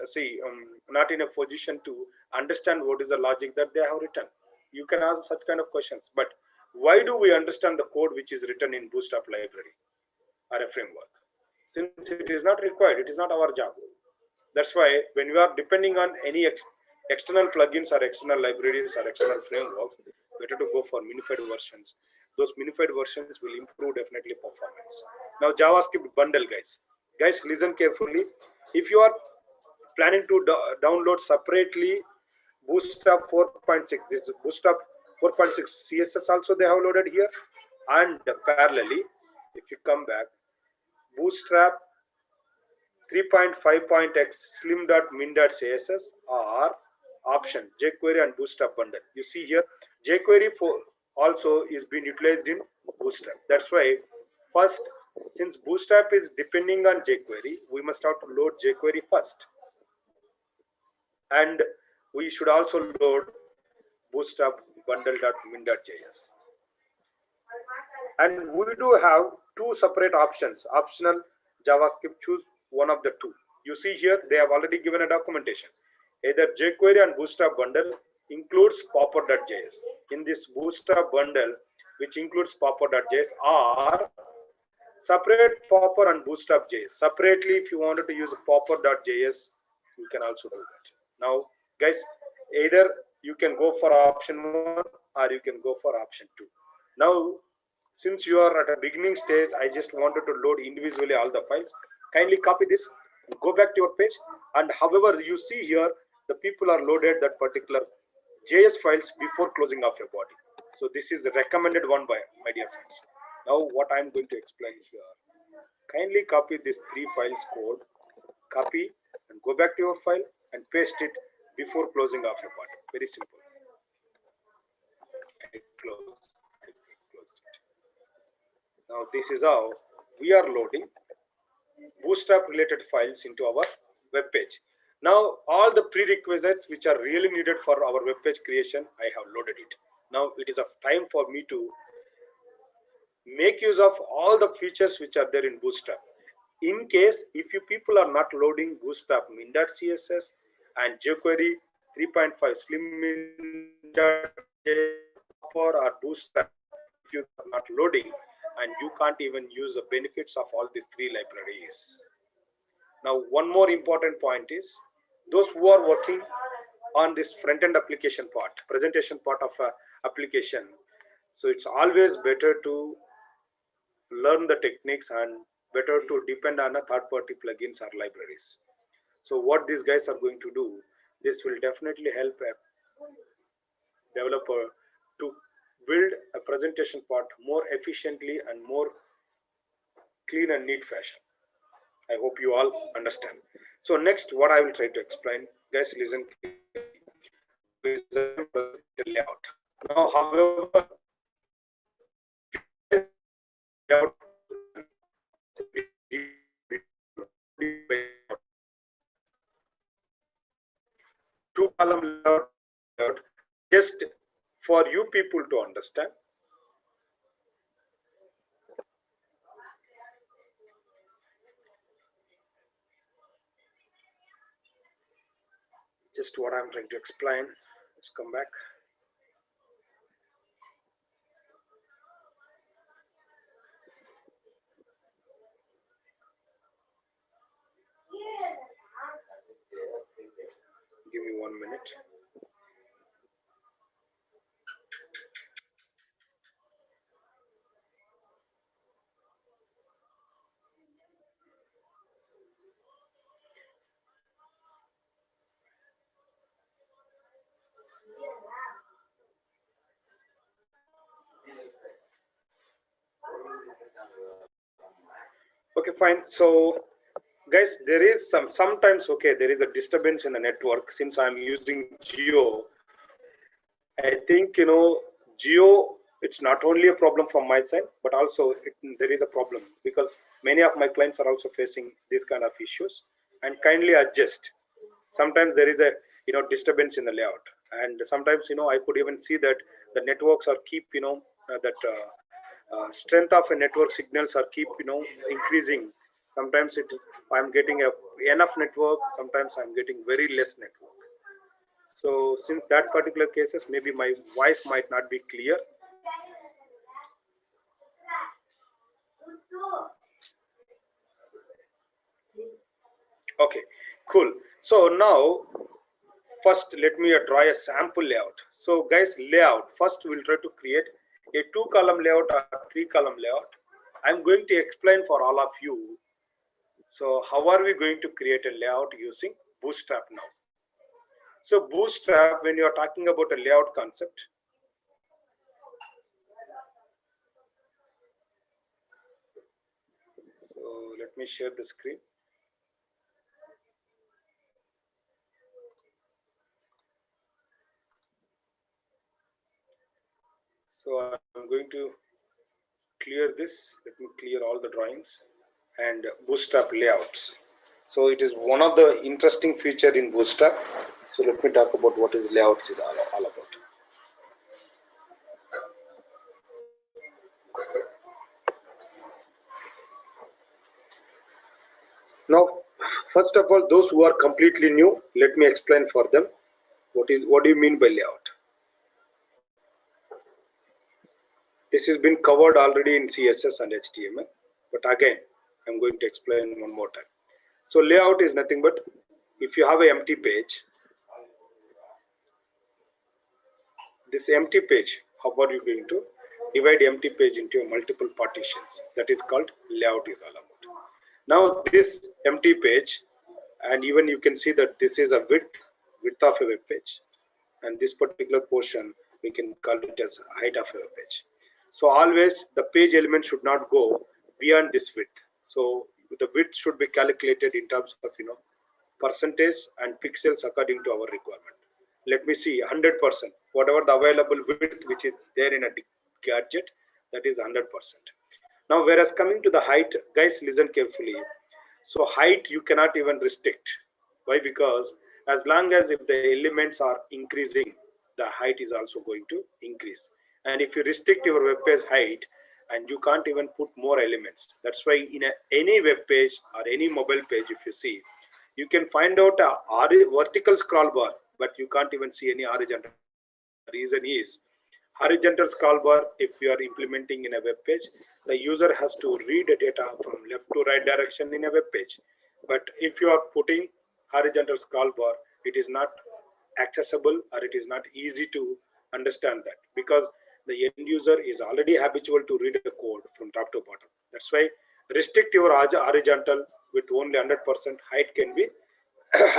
not in a position to understand what is the logic that they have written. You can ask such kind of questions. But why do we understand the code which is written in Bootstrap library or a framework? Since it is not required, it is not our job. That's why when we are depending on any external plugins or external libraries or external frameworks, better to go for minified versions. Those minified versions will improve definitely performance. Now JavaScript bundle, guys. Guys, listen carefully. If you are planning to download separately Bootstrap 4.6, this is Bootstrap 4.6 CSS also they have loaded here, and parallelly, if you come back, Bootstrap 3.5.x slim.min.css are option jQuery and Bootstrap bundle. You see here, jQuery also is being utilized in Bootstrap. That's why first, since Bootstrap is depending on jQuery, we must have to load jQuery first. And we should also load Bootstrap bundle.min.js. And we do have two separate options, optional JavaScript, choose one of the two. You see here, they have already given a documentation. Either jQuery and Bootstrap bundle includes popper.js. In this Bootstrap bundle, which includes popper.js, or separate popper and Bootstrap.js. Separately, if you wanted to use popper.js, you can also do that. Now, guys, either you can go for option 1 or you can go for option 2. Now, since you are at a beginning stage, I just wanted to load individually all the files. Kindly copy this, go back to your page, and however you see here, the people are loaded that particular JS files before closing off your body. So this is the recommended one by my dear friends. Now what I'm going to explain here, kindly copy this 3 files code, copy and go back to your file and paste it before closing off your body. Very simple. I closed it. Now this is how we are loading Bootstrap related files into our web page. Now all the prerequisites which are really needed for our web page creation, I have loaded it. Now it is a time for me to make use of all the features which are there in Bootstrap. In case if you people are not loading Bootstrap min.css and jQuery 3.5 slim.js or Bootstrap, if you are not loading, and you can't even use the benefits of all these 3 libraries. Now one more important point is, those who are working on this front-end application part, presentation part of a application, so it's always better to learn the techniques and better to depend on a third-party plugins or libraries. So what these guys are going to do, this will definitely help a developer to build a presentation part more efficiently and more clean and neat fashion. I hope you all understand. So next, what I will try to explain, guys, listen. resemble the layout. Now, however, layout two column layout just for you people to understand. Just what I'm trying to explain. Let's come back. Give me 1 minute. Okay, fine. So guys, there is sometimes okay, there is a disturbance in the network. Since I'm using Jio, I think Jio, it's not only a problem from my side, but also there is a problem because many of my clients are also facing these kind of issues. And kindly adjust. Sometimes there is a disturbance in the layout, and sometimes I could even see that the networks are keep strength of a network signals are keep increasing. Sometimes I'm getting enough network, sometimes I'm getting very less network. So since that particular cases, maybe my voice might not be clear. Okay, cool. So now first let me draw a sample layout. So guys, layout, first we'll try to create a 2-column layout or 3-column layout. I'm going to explain for all of you. So how are we going to create a layout using Bootstrap now? So Bootstrap, when you're talking about a layout concept, so let me share the screen. So I'm going to clear this. Let me clear all the drawings and Bootstrap layouts. So it is one of the interesting feature in Bootstrap. So let me talk about what is layouts is all about. Now, first of all, those who are completely new, let me explain for them what do you mean by layout. This has been covered already in CSS and HTML, but again, I'm going to explain one more time. So layout is nothing but if you have an empty page, this empty page, how are you going to divide empty page into multiple partitions? That is called layout is all about. Now this empty page, and even you can see that this is a width of a web page, and this particular portion we can call it as height of a web page. So always the page element should not go beyond this width. So the width should be calculated in terms of percentage and pixels according to our requirement. Let me see 100%. Whatever the available width which is there in a gadget, that is 100%. Now, whereas coming to the height, guys, listen carefully. So height you cannot even restrict. Why? Because as long as if the elements are increasing, the height is also going to increase. And if you restrict your web page height, and you can't even put more elements. That's why in any web page or any mobile page, if you see, you can find out a vertical scroll bar, but you can't even see any horizontal. The reason is horizontal scroll bar, if you are implementing in a web page, the user has to read the data from left to right direction in a web page. But if you are putting horizontal scroll bar, it is not accessible or it is not easy to understand that because the end user is already habitual to read the code from top to bottom. That's why restrict your horizontal with only 100% height can be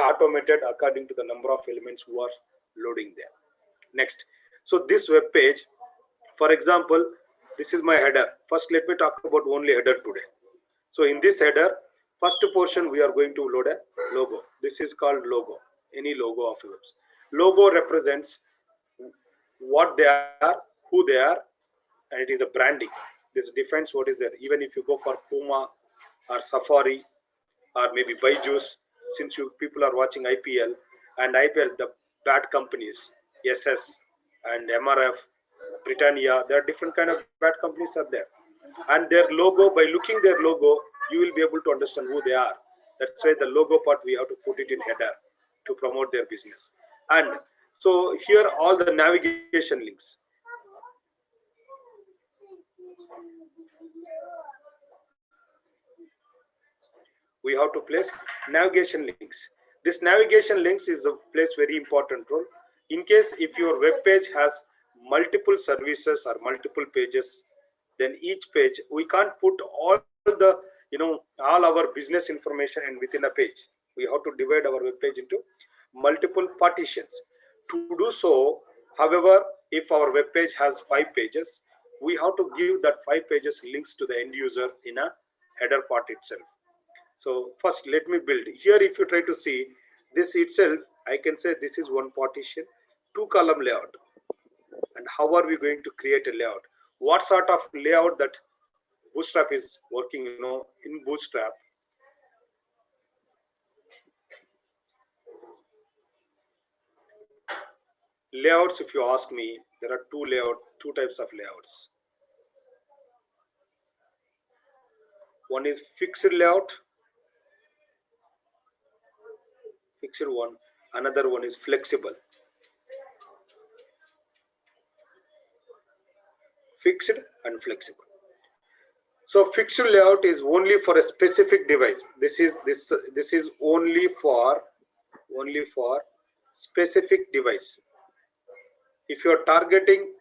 automated according to the number of elements who are loading there. Next, so this web page, for example, this is my header. First, let me talk about only header today. So in this header, first portion we are going to load a logo. This is called logo, any logo of yours. Logo represents what they are, who they are, and it is a branding. This defines what is there. Even if you go for Puma or Safari or maybe Byju's, since you people are watching IPL, and IPL, the bat companies, SS and MRF, Britannia, there are different kind of bat companies are there. And their logo, by looking their logo, you will be able to understand who they are. That's why the logo part we have to put it in header to promote their business. And so here all the navigation links. We have to place navigation links. This navigation links is a place very important role. In case if your web page has multiple services or multiple pages, then each page we can't put all the all our business information in within a page. We have to divide our web page into multiple partitions. To do so, however, if our web page has 5 pages, we have to give that 5 pages links to the end user in a header part itself. So first let me build here. If you try to see this itself, I can say this is one partition, 2-column layout. And how are we going to create a layout? What sort of layout that Bootstrap is working, in Bootstrap? Layouts, if you ask me, there are two types of layouts. One is fixed layout, fixed one. Another one is flexible. Fixed and flexible. So fixed layout is only for a specific device. This is only for specific device. If you are targeting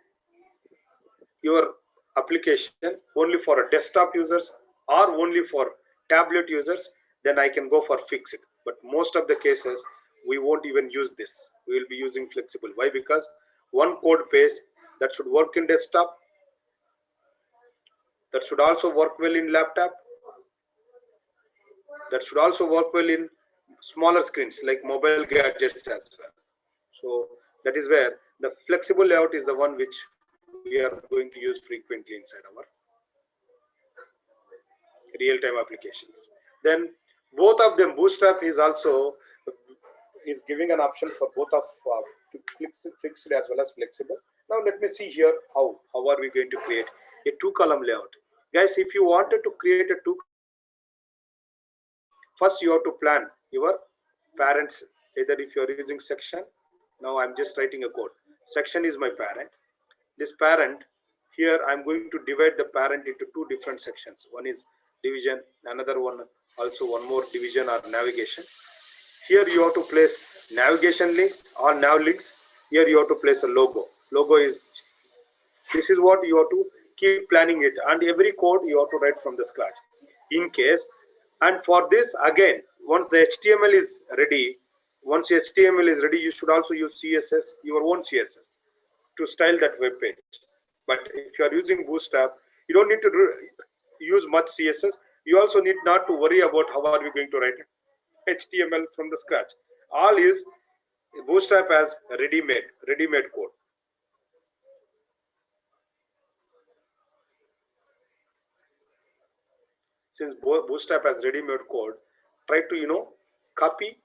your application only for a desktop users or only for tablet users, then I can go for fixed. But most of the cases we won't even use this. We will be using flexible. Why? Because one code base that should work in desktop, that should also work well in laptop, that should also work well in smaller screens like mobile gadgets as well. So that is where the flexible layout is the one which we are going to use frequently inside our real-time applications. Then both of them, Bootstrap is giving an option for both of fixed as well as flexible. Now let me see here how are we going to create a 2-column layout. Guys, if you wanted to create a first you have to plan your parents, either if you are using section. Now I'm just writing a code. Section is my parent. This parent here, I'm going to divide the parent into 2 different sections. One is division, another one also one more division or navigation. Here you have to place navigation links or nav links. Here you have to place a logo. Logo is, this is what you have to keep planning it, and every code you have to write from the scratch in case. And for this again, once the HTML is ready, you should also use CSS, your own CSS, to style that web page. But if you are using Bootstrap, you don't need to use much CSS. You also need not to worry about how are we going to write HTML from the scratch. All is Bootstrap as ready-made code. Since Bootstrap has ready-made code, try to copy.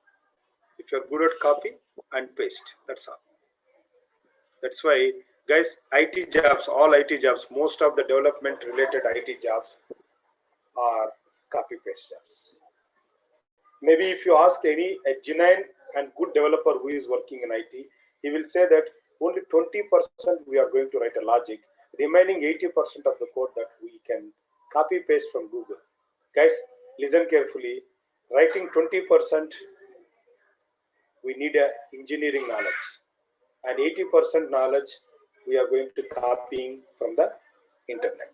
If you're good at copy and paste, that's all. That's why, guys, IT jobs, all IT jobs, most of the development related IT jobs are copy paste jobs. Maybe if you ask a genuine and good developer who is working in IT, he will say that only 20% we are going to write a logic, remaining 80% of the code that we can copy paste from Google. Guys, listen carefully. Writing 20%, we need a engineering knowledge, and 80% knowledge we are going to copying from the internet.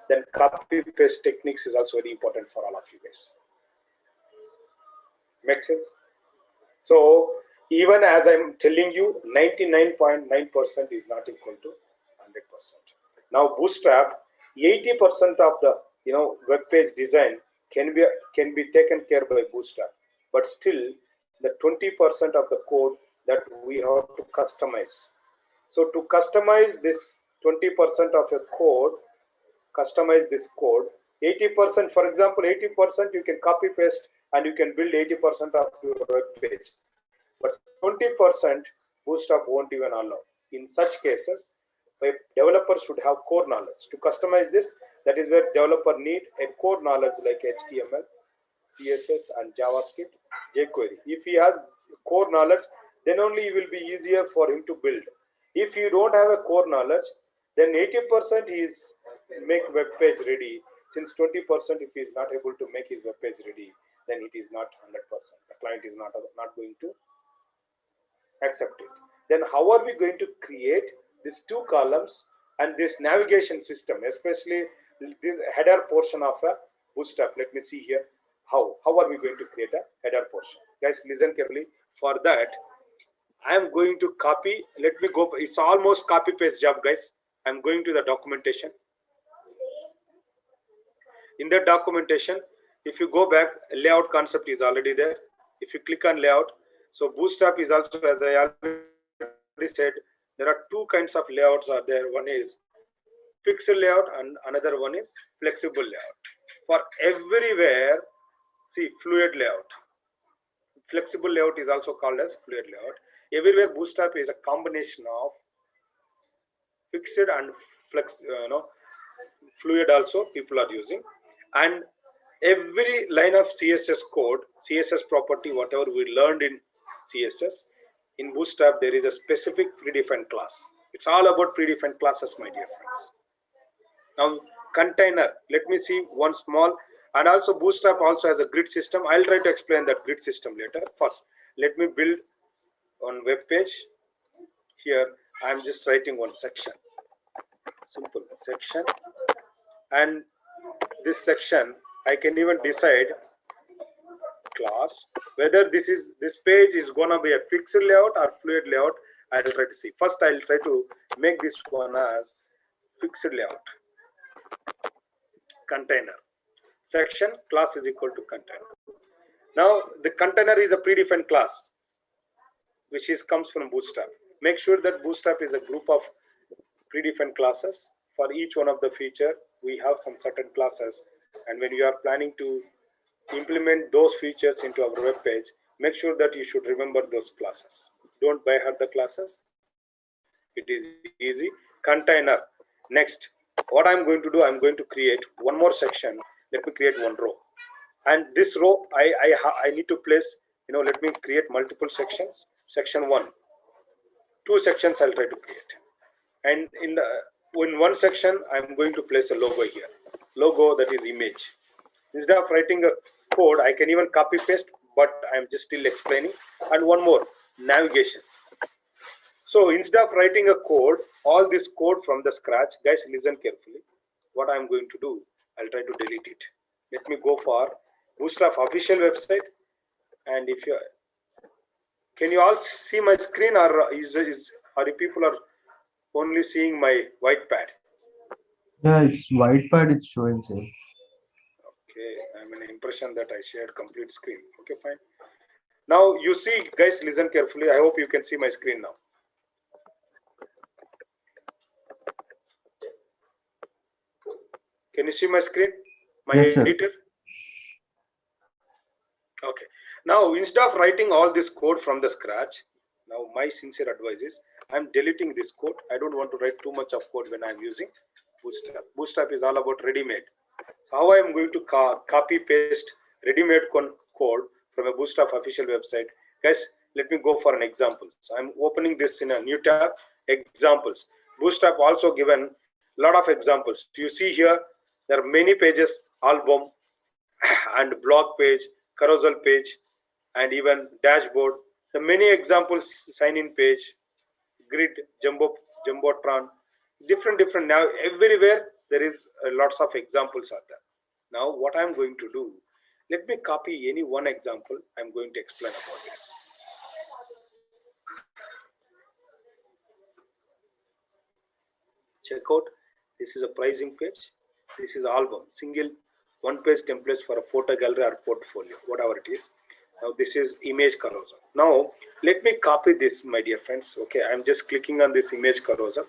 Then copy paste techniques is also very important for all of you guys. Make sense? So even as I'm telling you, 99.9% is not equal to 100%. Now Bootstrap, 80% of the web page design can be taken care by Bootstrap, but still the 20% of the code that we have to customize. So to customize this 20% of your code, customize this code, 80%, for example, 80% you can copy paste and you can build 80% of your web page. But 20% Bootstrap won't even allow. In such cases, web developers should have core knowledge. To customize this, that is where developer need a core knowledge like HTML, CSS and JavaScript, jQuery. If he has core knowledge, then only it will be easier for him to build. If you don't have a core knowledge, then 80% is make web page ready. Since 20% if he is not able to make his web page ready, then it is not 100%. The client is not going to accept it. Then how are we going to create these two columns and this navigation system, especially this header portion of a Bootstrap? Let me see here. How are we going to create a header portion? Guys, listen carefully. For that, I am going to copy. Let me go. It's almost copy paste job, guys. I'm going to the documentation. In the documentation, if you go back, layout concept is already there. If you click on layout, so Bootstrap is also, as I already said, there are two kinds of layouts are there. One is fixed layout and another one is flexible layout. For everywhere, see, fluid layout. Flexible layout is also called as fluid layout. Everywhere Bootstrap is a combination of fixed and fluid also people are using. And every line of CSS code, CSS property, whatever we learned in CSS, in Bootstrap there is a specific predefined class. It's all about predefined classes, my dear friends. Now container, let me see one small, and also Bootstrap also has a grid system. I'll try to explain that grid system later. First, let me build on web page. Here I'm just writing one section, simple section, and this section I can even decide class whether this page is gonna be a fixed layout or fluid layout. I'll try to see. First I'll try to make this one as fixed layout. Container section class is equal to container. Now the container is a predefined class which comes from Bootstrap. Make sure that Bootstrap is a group of predefined classes. For each one of the feature we have some certain classes, and when you are planning to implement those features into our web page, make sure that you should remember those classes. Don't by heart the classes. It is easy. Container. Next, what I'm going to do, I'm going to create one more section. Let me create one row, and this row I need to place, let me create multiple sections. Section 1, 2 sections I'll try to create, and in one section I'm going to place a logo here. Logo, that is image. Instead of writing a code, I can even copy paste, but I'm just still explaining. And one more, navigation. So instead of writing a code, all this code from the scratch, guys, listen carefully. What I'm going to do, I'll try to delete it. Let me go for Bootstrap official website. And if you can you all see my screen, or are you people are only seeing my white pad? Yeah, it's white pad, it's showing, sir. Okay, I'm an impression that I shared complete screen. Okay, fine. Now you see, guys, listen carefully. I hope you can see my screen now. Can you see my screen? My Yes, sir. editor? Okay. Now, instead of writing all this code from the scratch, now my sincere advice is I'm deleting this code. I don't want to write too much of code when I'm using Bootstrap. Bootstrap is all about ready-made. So how I am going to copy paste ready-made code from a Bootstrap official website? Guys, let me go for an example. So I'm opening this in a new tab, examples. Bootstrap also given a lot of examples. You see here, there are many pages, album and blog page, carousel page, and even dashboard. The many examples, sign-in page, grid, jumbotron, different. Now everywhere there is lots of examples are there. Now what I'm going to do, let me copy any one example. I'm going to explain about this. Check out. This is a pricing page. This is album, single one-page templates for a photo gallery or portfolio, whatever it is. Now this is image cursor. Now let me copy this, my dear friends. Okay, I'm just clicking on this image cursor.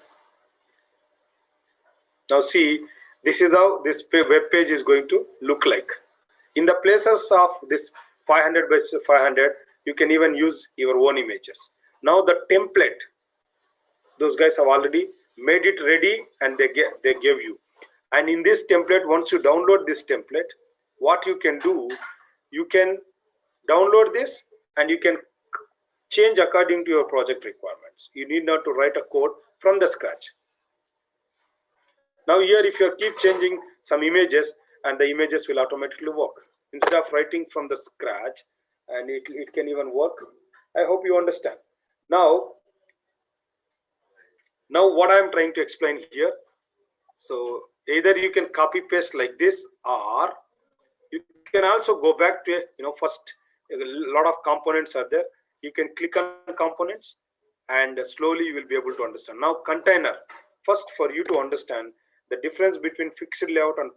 Now see, this is how this web page is going to look like. In the places of this 500 by 500, you can even use your own images. Now the template, those guys have already made it ready and they gave you. And in this template, once you download this template, what you can do, you can download this and you can change according to your project requirements. You need not to write a code from the scratch. Now here, if you keep changing some images, and the images will automatically work instead of writing from the scratch, and it can even work. I hope you understand. Now what I'm trying to explain here, so either you can copy paste like this, or you can also go back to, first a lot of components are there. You can click on components and slowly you will be able to understand. Now container, first for you to understand the difference between fixed layout and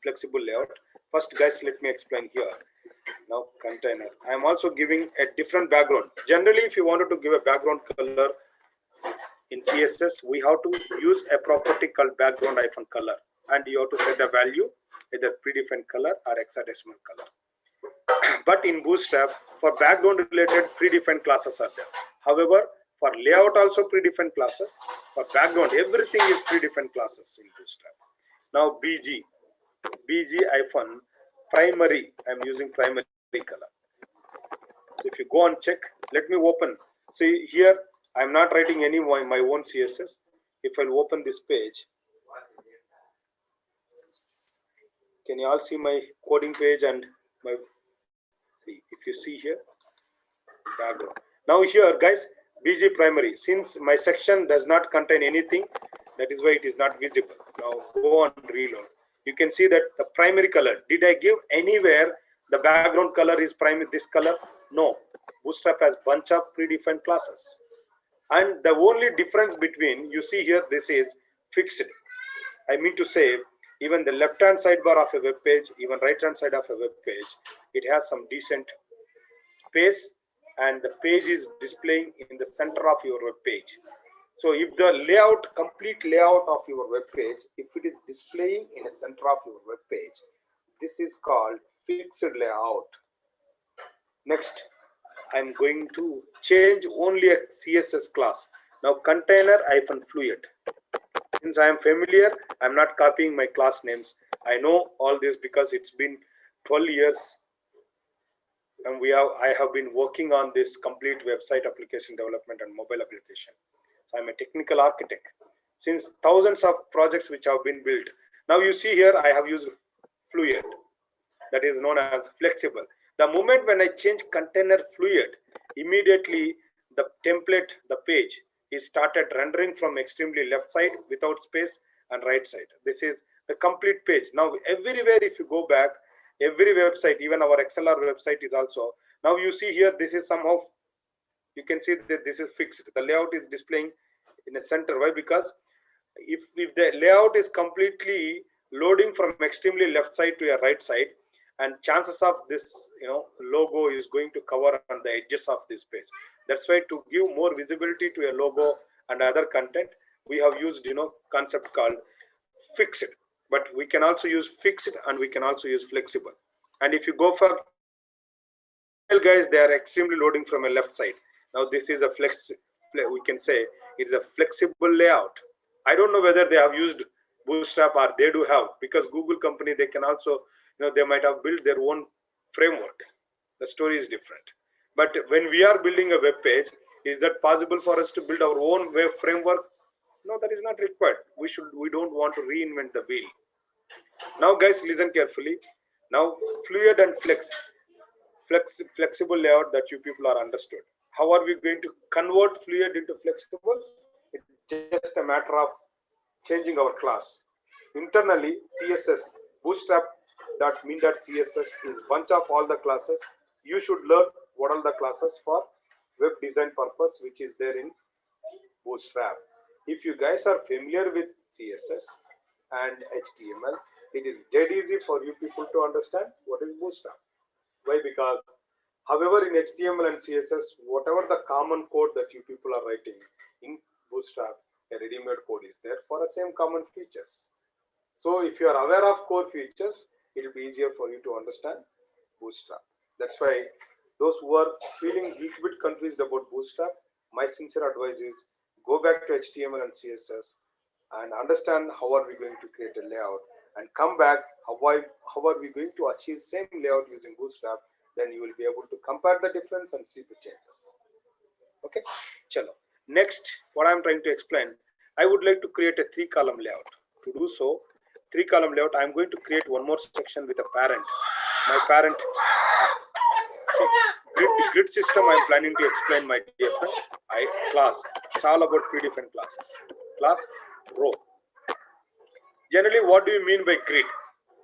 flexible layout, first guys, let me explain here. Now container, I am also giving a different background. Generally, if you wanted to give a background color in CSS, we have to use a property called background-color, and you have to set a value, either predefined color or hexadecimal color. But in Bootstrap, for background related predefined classes are there. However, for layout also predefined classes. For background, everything is predefined classes in Bootstrap. Now BG hyphen primary, I'm using primary color. So if you go and check, let me open. See here, I'm not writing any my own CSS. If I'll open this page, can you all see my coding page and my, if you see here, background. Now here guys, BG primary, since my section does not contain anything, that is why it is not visible. Now go on reload. You can see that the primary color, did I give anywhere the background color is primary this color? No. Bootstrap has bunch of predefined classes. And the only difference between, you see here, this is fixed. I mean to say, even the left hand sidebar of a web page, even right hand side of a web page, it has some decent space, and the page is displaying in the center of your web page. So if the layout, complete layout of your web page, if it is displaying in the center of your web page, this is called fixed layout. Next, I'm going to change only a CSS class. Now container-fluid. Since I am familiar, I'm not copying my class names. I know all this because it's been 12 years and I have been working on this complete website application development and mobile application. So I'm a technical architect. Since thousands of projects which have been built. Now you see here, I have used fluid, that is known as flexible. The moment when I change container fluid, immediately the template, the page is started rendering from extremely left side without space and right side. This is the complete page. Now everywhere, if you go back, every website, even our XLR website is also, now you see here, this is somehow, you can see that this is fixed. The layout is displaying in the center. Why? Because if the layout is completely loading from extremely left side to a right side, and chances of this logo is going to cover on the edges of this page. That's why to give more visibility to a logo and other content, we have used concept called fixed. But we can also use fixed and we can also use flexible. And if you go for guys, they are extremely loading from a left side. Now this is a we can say it's a flexible layout. I don't know whether they have used Bootstrap or they do have, because Google company, they can also, they might have built their own framework. The story is different. But when we are building a web page, is that possible for us to build our own web framework? No, that is not required. We don't want to reinvent the wheel. Now guys, listen carefully. Now fluid and flexible layout that you people are understood. How are we going to convert fluid into flexible? It's just a matter of changing our class. Internally, CSS, bootstrap.min.css is bunch of all the classes. You should learn what are the classes for web design purpose, which is there in Bootstrap. If you guys are familiar with CSS and HTML, it is dead easy for you people to understand what is Bootstrap. Why? Because However, in HTML and CSS, whatever the common code that you people are writing in Bootstrap, a ready-made code is there for the same common features. So if you are aware of core features, it will be easier for you to understand Bootstrap. That's why those who are feeling a little bit confused about Bootstrap, my sincere advice is go back to HTML and CSS and understand how are we going to create a layout, and come back how are we going to achieve same layout using Bootstrap. Then you will be able to compare the difference and see the changes. Okay, chalo. Next, what I'm trying to explain, I would like to create a 3-column layout. To do so, 3-column layout, I'm going to create one more section with a parent. My parent, see, grid system I'm planning to explain, my dear friends. Class, it's all about 3 different classes. Class, row. Generally, what do you mean by grid?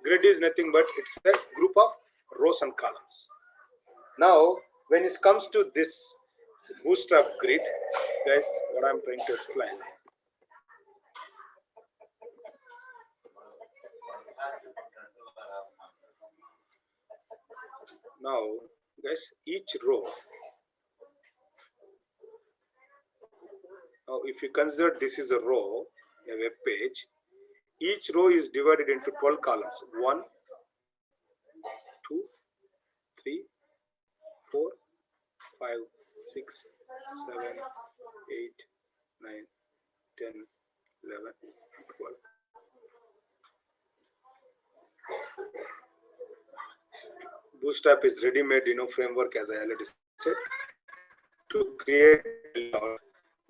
Grid is nothing but it's a group of rows and columns. Now, when it comes to this Bootstrap grid, guys, what I'm trying to explain. Now, guys, each row. Now, if you consider this is a row, a web page, each row is divided into 12 columns. 1, 2, 3, 4, 5, 6, 7, 8, 9, 10, 11, 12. Bootstrap is ready-made, framework, as I already said. To create a layout,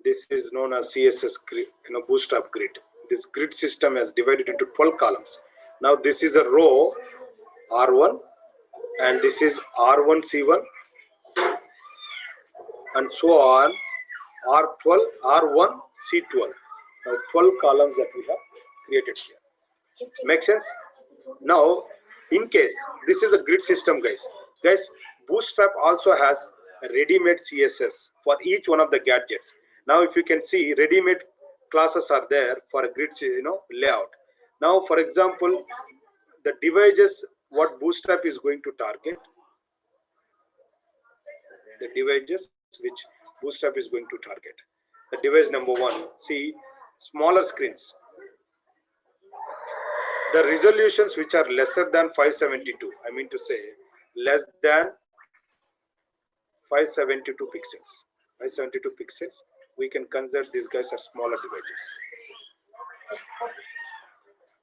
this is known as CSS grid, Bootstrap grid. This grid system is divided into 12 columns. Now this is a row R1, and this is R1 C1, and so on, R12, R1 C12. Now 12 columns that we have created here. Make sense? Now, in case this is a grid system, guys, Bootstrap also has a ready-made CSS for each one of the gadgets. Now, if you can see, ready-made classes are there for a grid, layout. Now, for example, the devices what Bootstrap is going to target, the devices which Bootstrap is going to target. The device number 1, see, smaller screens. The resolutions which are lesser than 572, I mean to say less than 572 pixels. 572 pixels, we can consider these guys as smaller devices.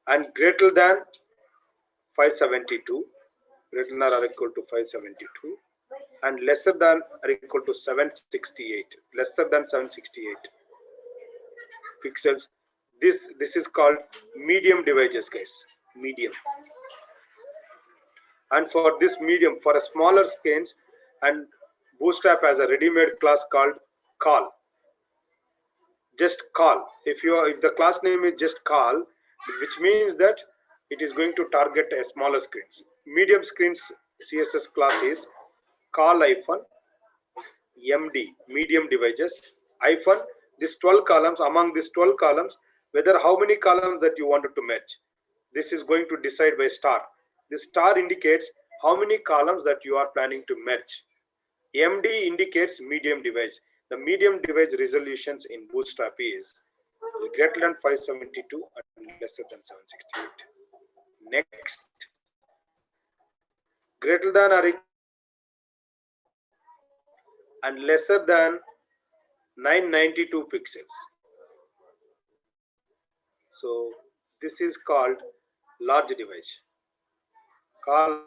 And greater than 572, greater than or equal to 572, and lesser than or equal to 768, lesser than 768 pixels. This is called medium devices, guys. Medium. And for this medium, for a smaller screens, and Bootstrap has a ready-made class called call. Just call. If the class name is just call, which means that it is going to target a smaller screens. Medium screens CSS class is call -md, medium devices hyphen this 12 columns. Among these 12 columns, whether how many columns that you wanted to merge, this is going to decide by star. This star indicates how many columns that you are planning to merge. MD indicates medium device. The medium device resolutions in Bootstrap is greater than 572 and lesser than 768. Next, greater than or and lesser than 992 pixels. So this is called large device. Call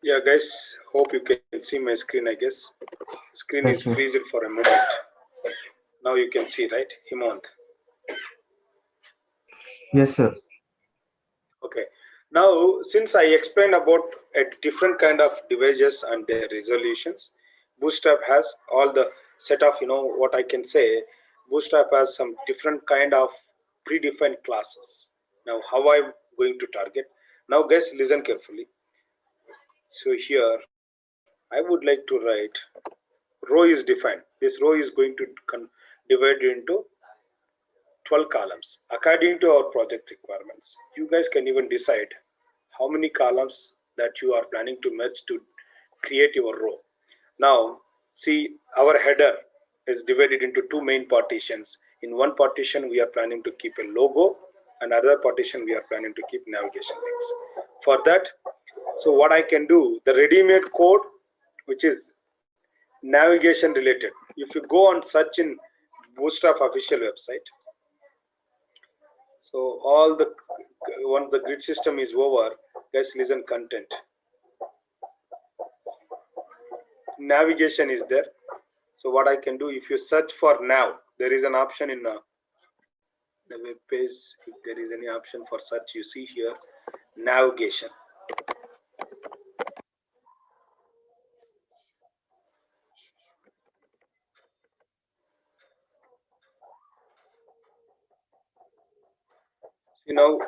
Yeah, guys, hope you can see my screen, I guess. Screen Yes, is sir. freezed for a moment. Now you can see, right? Himant. Yes, sir. Okay. Now, since I explained about a different kind of devices and their resolutions, Bootstrap has all the set of, what I can say, Bootstrap has some different kind of predefined classes. Now, how I'm going to target? Now, guys, listen carefully. So here, I would like to write row is defined. This row is going to divide into 12 columns according to our project requirements. You guys can even decide how many columns that you are planning to merge to create your row. Now, see, our header is divided into two main partitions. In one partition, we are planning to keep a logo, and another partition we are planning to keep navigation links. For that, so what I can do, the ready-made code, which is navigation related. If you go and search in Bootstrap official website, so all the once the grid system is over, guys, listen content. Navigation is there. So what I can do, if you search for nav, there is an option in the web page. If there is any option for search, you see here navigation.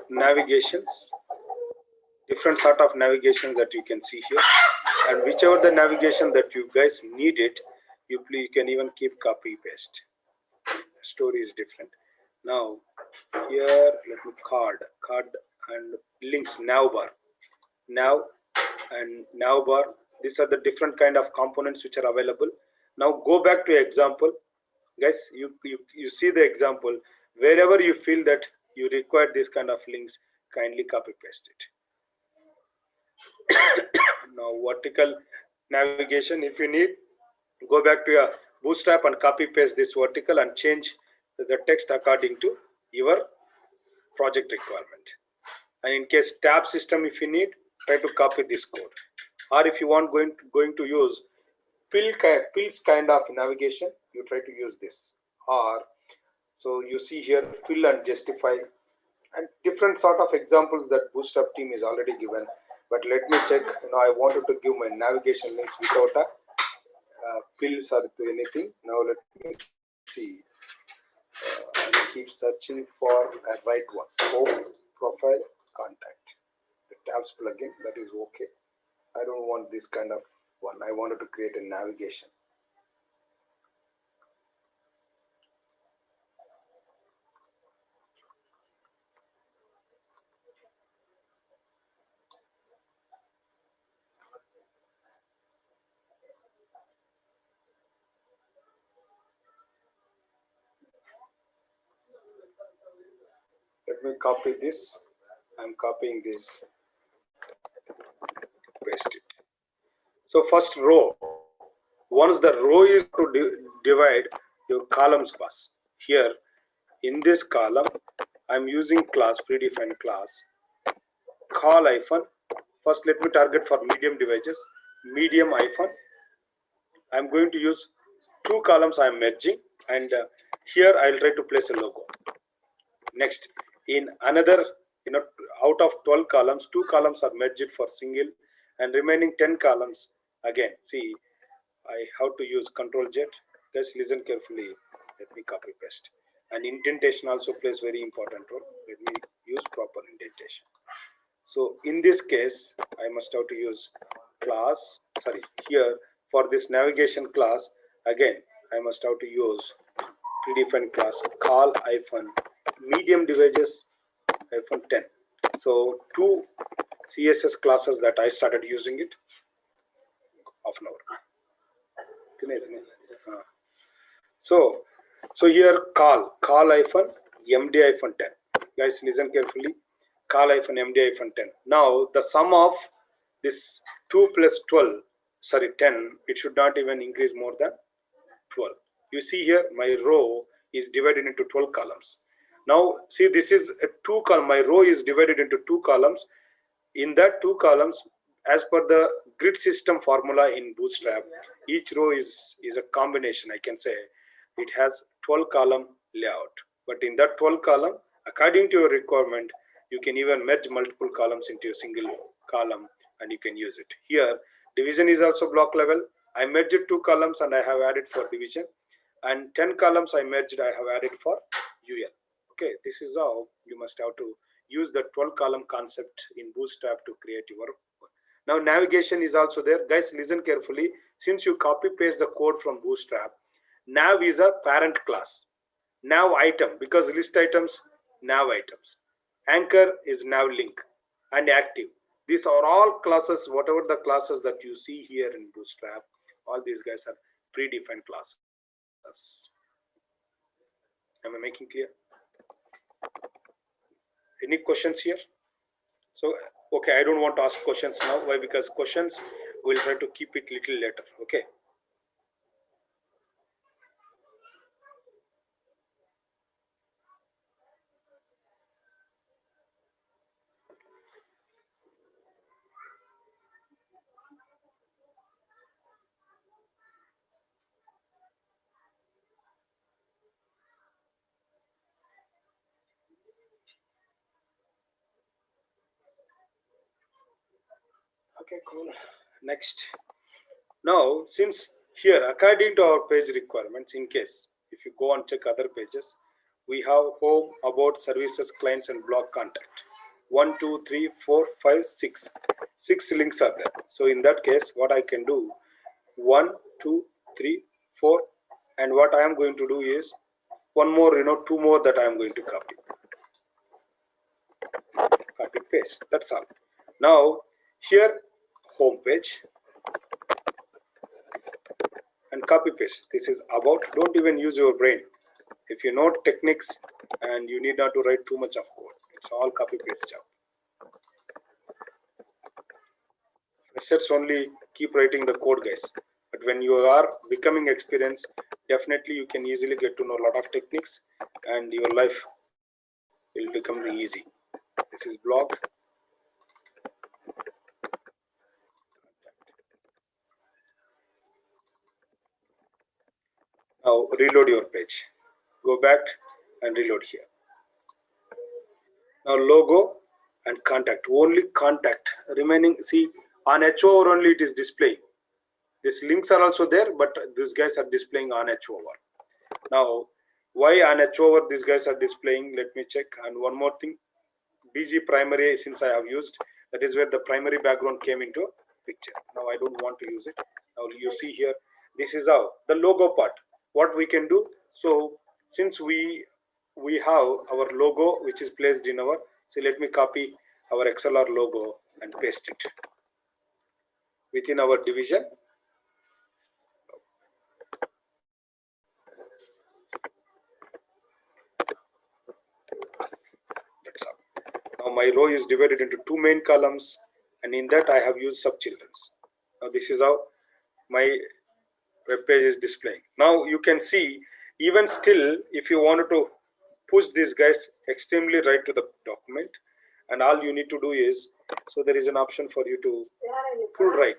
Navigations, different sort of navigations that you can see here, and whichever the navigation that you guys need it, you can even keep copy paste. Story is different. Now here, let me card and links nav and navbar. These are the different kind of components which are available. Now go back to example, guys. You see the example. Wherever you feel that you require this kind of links, kindly copy paste it. Now vertical navigation, if you need, go back to your Bootstrap and copy paste this vertical and change the text according to your project requirement. And in case tab system, if you need, try to copy this code. Or if you want going to use pills kind of navigation, you try to use this. Or so you see here fill and justify, and different sort of examples that Bootstrap team is already given. But let me check. I wanted to give my navigation links without a pills or anything. Now let me see. I keep searching for a right one. Home, profile, contact. The tabs plugin, that is okay. I don't want this kind of one. I wanted to create a navigation. Let me copy this. I'm copying this, paste it. So first row. Once the row is to divide your columns pass. Here in this column, I'm using class, predefined class, call hyphen. First, let me target for medium devices. Medium hyphen. I'm going to use two columns I'm merging, and here I'll try to place a logo. Next, in another, out of 12 columns, 2 columns are merged for single, and remaining 10 columns, again, see, I have to use Control Z. Just listen carefully. Let me copy paste. And indentation also plays very important role. Let me use proper indentation. So in this case, I must have to use class, here for this navigation class, again, I must have to use predefined class call hyphen medium devices hyphen 10. So two CSS classes that I started using it half an hour. So here call hyphen md hyphen 10. Guys, listen carefully. Call hyphen md hyphen 10. Now the sum of this 2 plus 12, 10, it should not even increase more than 12. You see here my row is divided into 12 columns. Now see, this is a two column. My row is divided into 2 columns. In that 2 columns, as per the grid system formula in Bootstrap, each row is a combination. I can say it has 12 column layout, but in that 12 column, according to your requirement, you can even merge multiple columns into a single column and you can use it. Here, division is also block level. I merged 2 columns and I have added for division, and 10 columns I merged, I have added for UL. Okay, this is how you must have to use the 12 column concept in Bootstrap to create your work. Now navigation is also there. Guys, listen carefully. Since you copy paste the code from Bootstrap, nav is a parent class. Nav item, because list items, nav items. Anchor is nav link, and active. These are all classes, whatever the classes that you see here in Bootstrap, all these guys are predefined classes. Am I making clear? Any questions here? So, okay, I don't want to ask questions now. Why? Because questions we'll try to keep it little later. Okay. Okay, cool. Next. Now, since here, according to our page requirements, in case if you go and check other pages, we have home, about, services, clients, and blog contact. 1, 2, 3, 4, 5, 6. 6 links are there. So in that case, what I can do, 1, 2, 3, 4, and what I am going to do is one more, 2 more that I am going to copy. Copy paste. That's all. Now here, home page. And copy paste. This is about. Don't even use your brain. If you know techniques and you need not to write too much of code, it's all copy paste job. Freshers only keep writing the code, guys. But when you are becoming experienced, definitely you can easily get to know a lot of techniques and your life will become easy. This is blog. Now reload your page. Go back and reload here. Now logo and contact. Only contact. Remaining, see, on HOver only it is displaying. These links are also there, but these guys are displaying on HOver. Now, why on HOver these guys are displaying? Let me check. And one more thing, BG primary, since I have used, that is where the primary background came into picture. Now I don't want to use it. Now you see here, this is how the logo part. What we can do. So since we have our logo which is placed in our, so let me copy our XLR logo and paste it within our division. That's all. Now my row is divided into 2 main columns, and in that I have used subchildrens. Now this is how my web page is displaying. Now you can see, even still, if you wanted to push these guys extremely right to the document, and all you need to do is, so there is an option for you to pull right.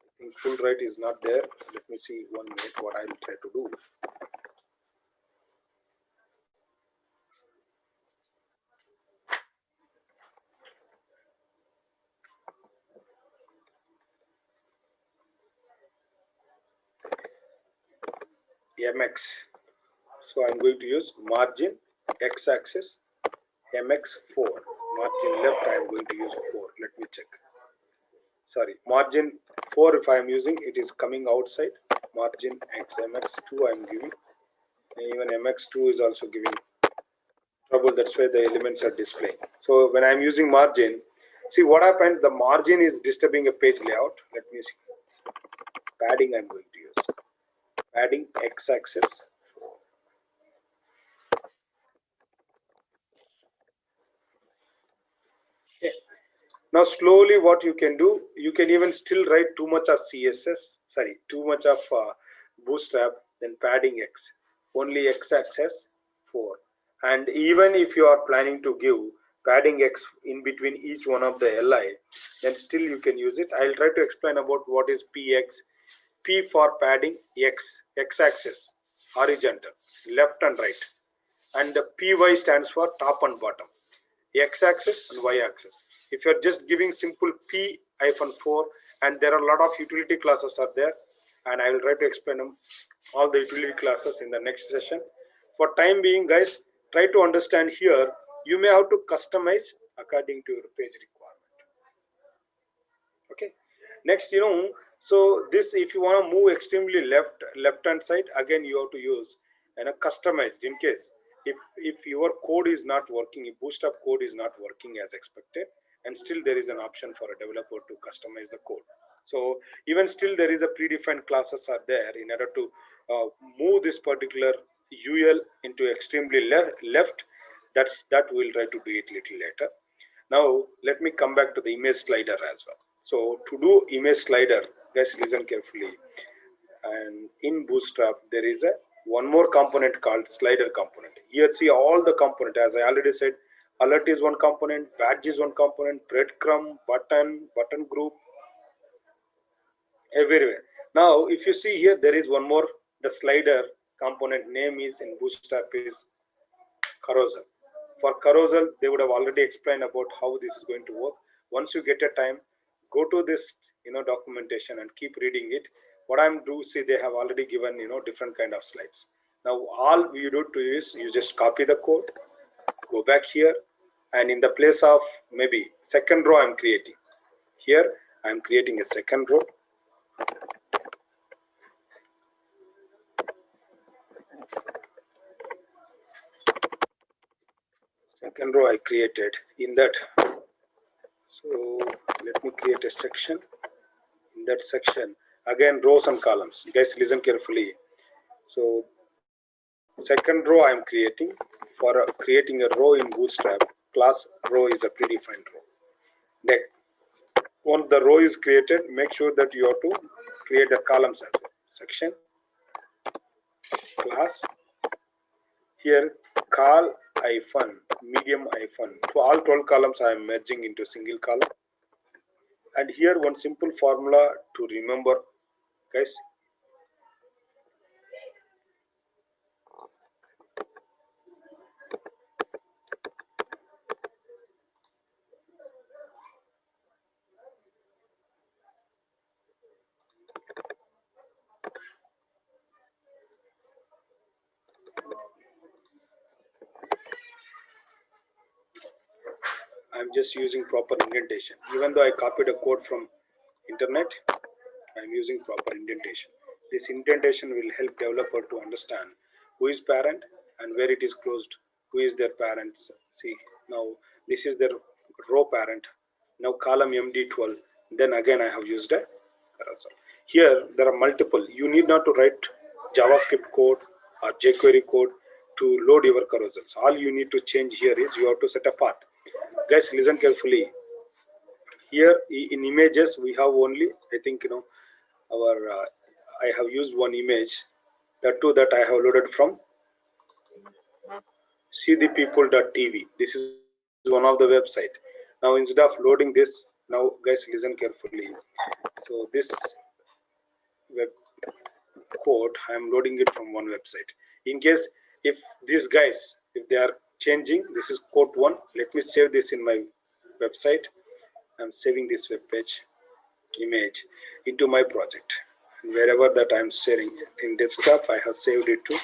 I think pull right is not there. Let me see 1 minute what I will try to do. MX. So I'm going to use margin x-axis MX4. Margin left I am going to use 4. Let me check. Sorry, margin 4 if I am using, it is coming outside. Margin X, MX2 I am giving. Even MX2 is also giving trouble. That's why the elements are displaying. So when I am using margin, see what happened, the margin is disturbing a page layout. Let me see. Padding I am going to use. Padding x-axis. Okay. Now slowly what you can do, you can even still write too much of CSS, sorry, too much of Bootstrap, then padding X. only x-axis 4. And even if you are planning to give padding x in between each one of the li, then still you can use it. I'll try to explain about what is px. P for padding x-axis, horizontal, left and right, and the py stands for top and bottom, x-axis and y-axis. If you're just giving simple p-4, and there are a lot of utility classes are there, and I will try to explain them all the utility classes in the next session. For time being, guys, try to understand here. You may have to customize according to your page requirement. Okay. Next, so this, if you want to move extremely left hand side, again you have to use customized, in case if your code is not working, if Bootstrap code is not working as expected, and still there is an option for a developer to customize the code. So even still there is a predefined classes are there in order to move this particular UL into extremely left. That we'll try to do it little later. Now let me come back to the image slider as well. So to do image slider, guys, listen carefully. And in Bootstrap, there is one more component called slider component. Here, see all the component. As I already said, alert is one component, badge is one component, breadcrumb, button group, everywhere. Now, if you see here, there is one more. The slider component name is in Bootstrap is carousel. For carousel, they would have already explained about how this is going to work. Once you get a time, go to this documentation and keep reading it. What I'm do, see, they have already given different kind of slides. Now all you do to is you just copy the code, go back here, and in the place of maybe second row I'm creating, here I'm creating a second row. Second row I created in that. So let me create a section. In that section, again rows and columns. Guys, listen carefully. So second row I am creating. For creating a row in Bootstrap, class row is a predefined row. Next, once the row is created, make sure that you have to create the columns as well. Section, class, here col hyphen, medium hyphen. So all 12 columns I am merging into single column. And here one simple formula to remember, guys. I'm just using proper indentation. Even though I copied a code from internet, I'm using proper indentation. This indentation will help developer to understand who is parent and where it is closed, who is their parents. See, now this is their row parent. Now column MD12. Then again I have used a carousel. Here there are multiple. You need not to write JavaScript code or jQuery code to load your carousels. All you need to change here is you have to set a path. Guys, listen carefully. Here in images we have only, I think our I have used one image, that too that I have loaded from seethepeople.tv. This is one of the website. Now instead of loading this, now guys listen carefully. So this web code I am loading it from one website. In case if these guys, if they are changing, this is code 1. Let me save this in my website. I'm saving this web page image into my project. And wherever that I'm sharing in desktop, I have saved it to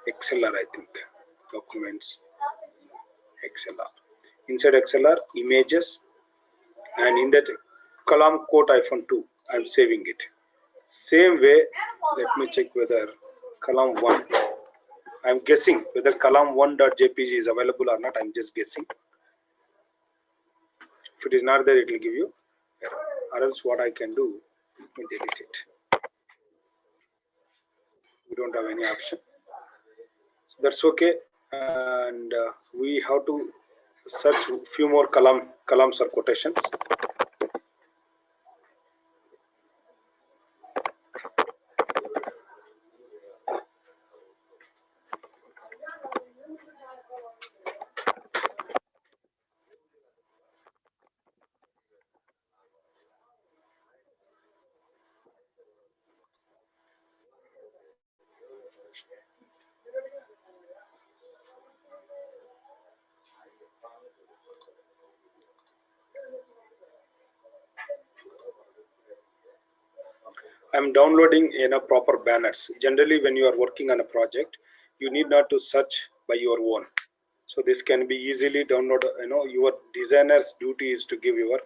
XLR, I think. Documents, XLR. Inside XLR, images, and in that column code -2, I'm saving it. Same way, let me check whether column 1. I'm guessing whether column1.jpg is available or not. I'm just guessing. If it is not there, it will give you error. Or else what I can do, let me delete it. We don't have any option. So that's okay. And we have to search few more columns or quotations. I'm downloading proper banners. Generally, when you are working on a project, you need not to search by your own. So this can be easily downloaded. Your designer's duty is to give your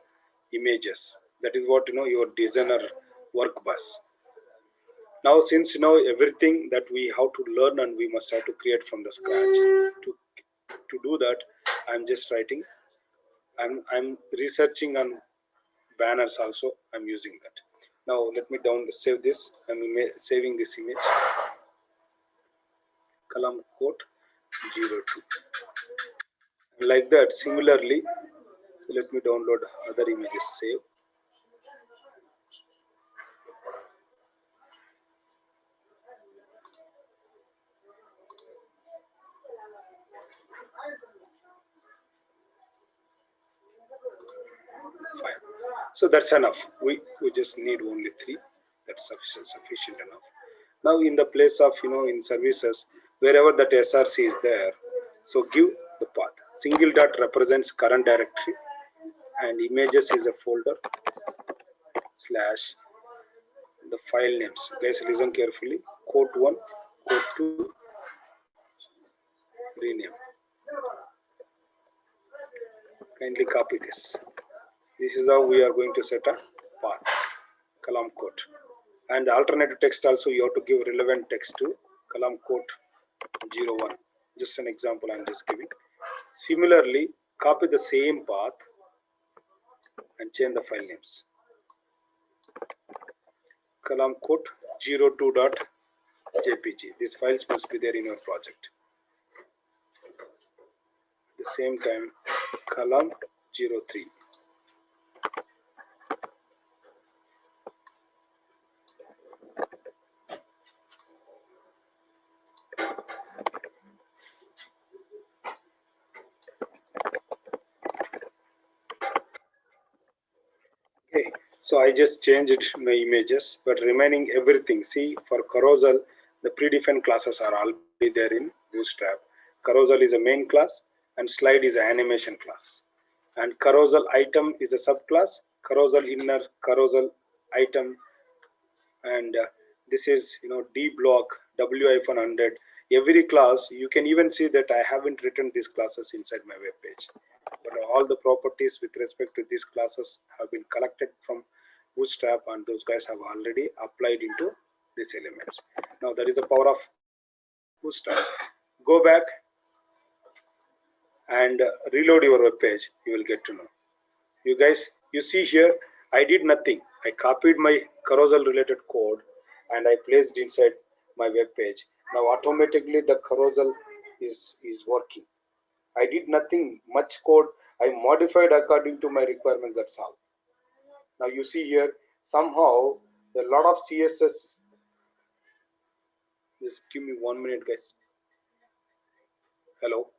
images. That is what your designer work bus. Now, since everything that we have to learn and we must have to create from the scratch. To do that, I'm just writing. I'm researching on banners also. I'm using that. Now let me save this. I'm saving this image. Kalam Court 02. Like that. Similarly, so let me download other images. Save. Fine. So that's enough. We just need only 3. That's sufficient enough. Now in the place of in services, wherever that src is there, so give the path. Single dot represents current directory, and images is a folder slash the file names. Guys, listen carefully. Quote 1, quote 2, rename. Kindly copy this. This is how we are going to set a path. Kalam quote. And the alternative text also, you have to give relevant text to Kalam quote 01. Just an example I'm just giving. Similarly, copy the same path and change the file names. Kalam quote 02.jpg. These files must be there in your project. At the same time, Kalam 03. Okay, so I just changed my images, but remaining everything. See, for carousel, the predefined classes are already there in Bootstrap. Carousel is a main class, and slide is an animation class. And carousel item is a subclass. Carousel inner, carousel item, and this is D block W-100. Every class, you can even see that I haven't written these classes inside my web page. But all the properties with respect to these classes have been collected from Bootstrap, and those guys have already applied into these elements. Now that is the power of Bootstrap. Go back and reload your web page. You will get to know. You guys, you see here, I did nothing. I copied my carousel related code and I placed inside my web page. Now automatically the carousel is working. I did nothing much code. I modified according to my requirements. That's all. Now you see here, somehow a lot of CSS. Just give me 1 minute, guys. Hello.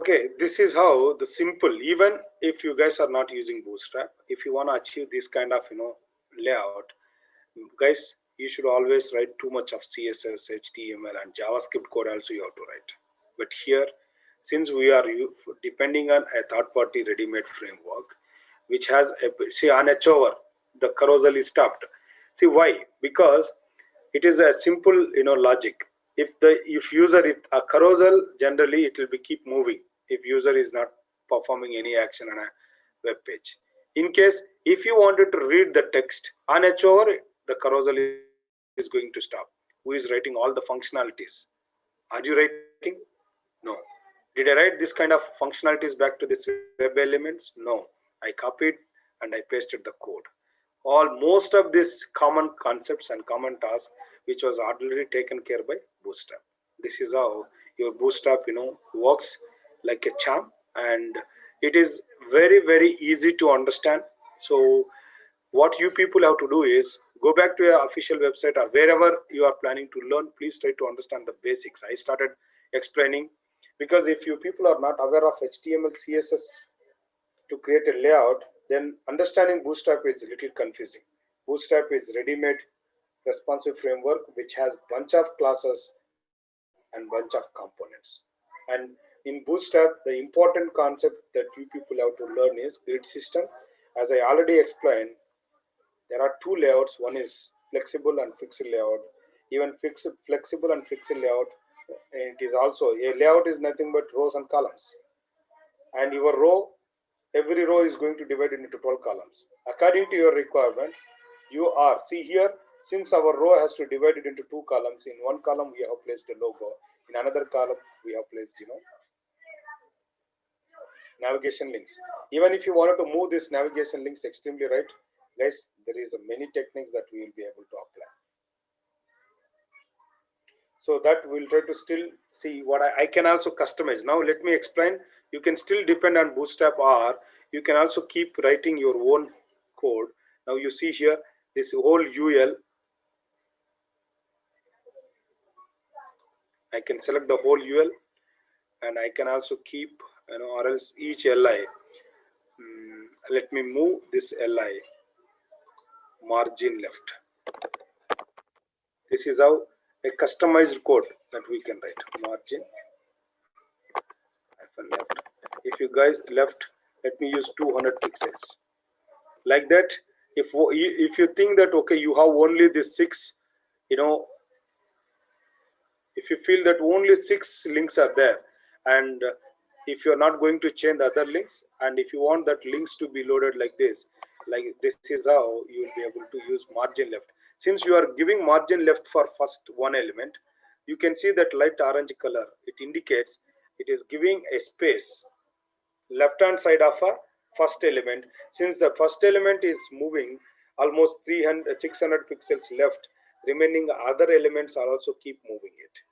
Okay, this is how the simple, even if you guys are not using Bootstrap, if you want to achieve this kind of layout, guys, you should always write too much of CSS, HTML, and JavaScript code also you have to write. But here, since we are depending on a third-party ready-made framework, which has see on hover, the carousel is stopped. See why? Because it is a simple logic. If user a carousel, generally it will be keep moving if user is not performing any action on a web page. In case if you wanted to read the text on hover, the carousel is going to stop. Who is writing all the functionalities? Are you writing? No. Did I write this kind of functionalities back to this web elements? No. I copied and I pasted the code. most of these common concepts and common tasks which was already taken care by Bootstrap. This is how your Bootstrap works like a charm, and it is very easy to understand. So what you people have to do is go back to your official website or wherever you are planning to learn. Please try to understand the basics. I started explaining, because if you people are not aware of HTML CSS to create a layout, then understanding Bootstrap is a little confusing. Bootstrap is ready-made responsive framework which has bunch of classes and bunch of components. And in Bootstrap, the important concept that you people have to learn is grid system. As I already explained, there are two layouts. One is flexible and fixed layout. Even flexible and fixed layout, it is also a layout is nothing but rows and columns. And your row, every row is going to divide into 12 columns. According to your requirement, you are, see here, since our row has to divide it into two columns, in one column we have placed a logo, in another column we have placed, navigation links. Even if you wanted to move this navigation links extremely right, guys, there is many techniques that we will be able to apply. So that we'll try to still see what I can also customize. Now let me explain. You can still depend on Bootstrap, or you can also keep writing your own code. Now you see here this whole UL. I can select the whole UL, and I can also keep, or else each LI. Let me move this LI margin left. This is how a customized code that we can write. Margin left. If you guys left, let me use 200 pixels. Like that, if you think that okay, you have only this 6, if you feel that only 6 links are there, and if you are not going to change the other links, and if you want that links to be loaded like this is how you will be able to use margin left. Since you are giving margin left for first one element, you can see that light orange color, it indicates it is giving a space left hand side of a first element. Since the first element is moving almost 600 pixels left, remaining other elements are also keep moving it.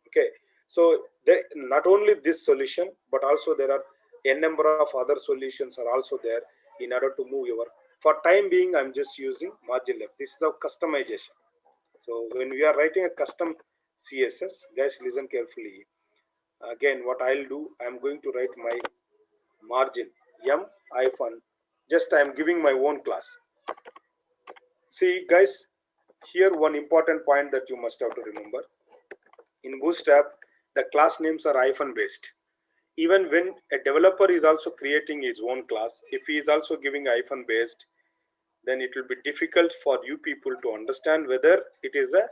Okay, so not only this solution, but also there are a number of other solutions are also there in order to move your. For time being, I'm just using margin left. This is our customization. So when we are writing a custom CSS, guys, listen carefully. Again, what I'll do, I'm going to write my margin m hyphen, just I'm giving my own class. See guys, here one important point that you must have to remember. In Bootstrap, the class names are hyphen based. Even when a developer is also creating his own class, if he is also giving hyphen based, then it will be difficult for you people to understand whether it is a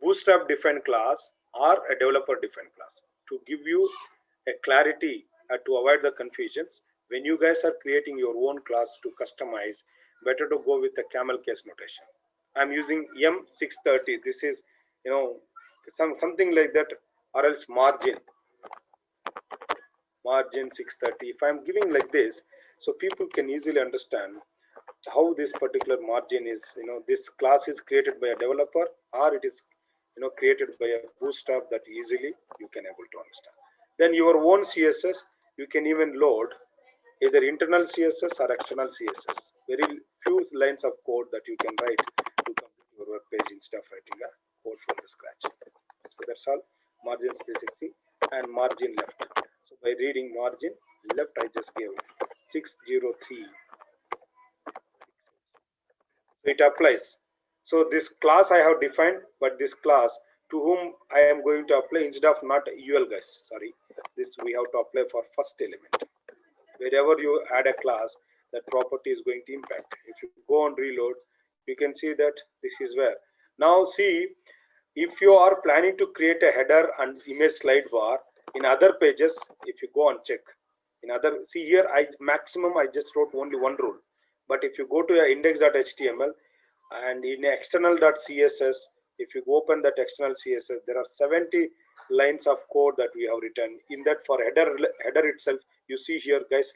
Bootstrap defined class or a developer defined class. To give you a clarity to avoid the confusions, when you guys are creating your own class to customize, better to go with the camel case notation. I'm using M630. This is, something like that, or else margin 630. If I'm giving like this, so people can easily understand how this particular margin is, this class is created by a developer, or it is, created by a Bootstrap, that easily you can able to understand. Then your own CSS, you can even load either internal CSS or external CSS. Very few lines of code that you can write to complete your web page instead of writing a code from the scratch. So that's all. Margin 360 and margin left. So by reading margin left, I just gave 603. So it applies. So this class I have defined, but this class to whom I am going to apply, instead of not UL guys, sorry, this we have to apply for first element. Wherever you add a class, that property is going to impact. If you go on reload, you can see that this is where. Now see, if you are planning to create a header and image slide bar in other pages, if you go and check in other, see here I just wrote only one rule. But if you go to your index.html and in external.css, if you open that external CSS, there are 70 lines of code that we have written. In that, for header itself, you see here guys,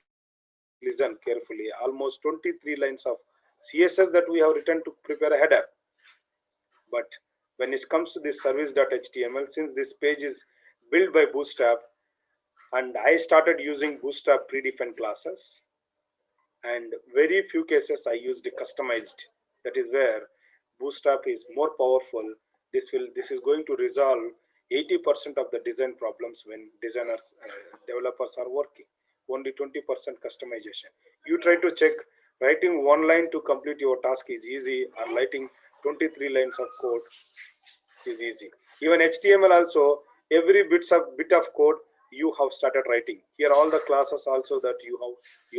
listen carefully, almost 23 lines of CSS that we have written to prepare a header. But when it comes to this service.html, since this page is built by Bootstrap, and I started using Bootstrap predefined classes, and very few cases I used customized. That is where Bootstrap is more powerful. This is going to resolve 80% of the design problems when designers developers are working. Only 20% customization. You try to check writing one line to complete your task is easy, or writing 23 lines of code is easy. Even HTML also, every bit of code you have started writing. Here all the classes also that you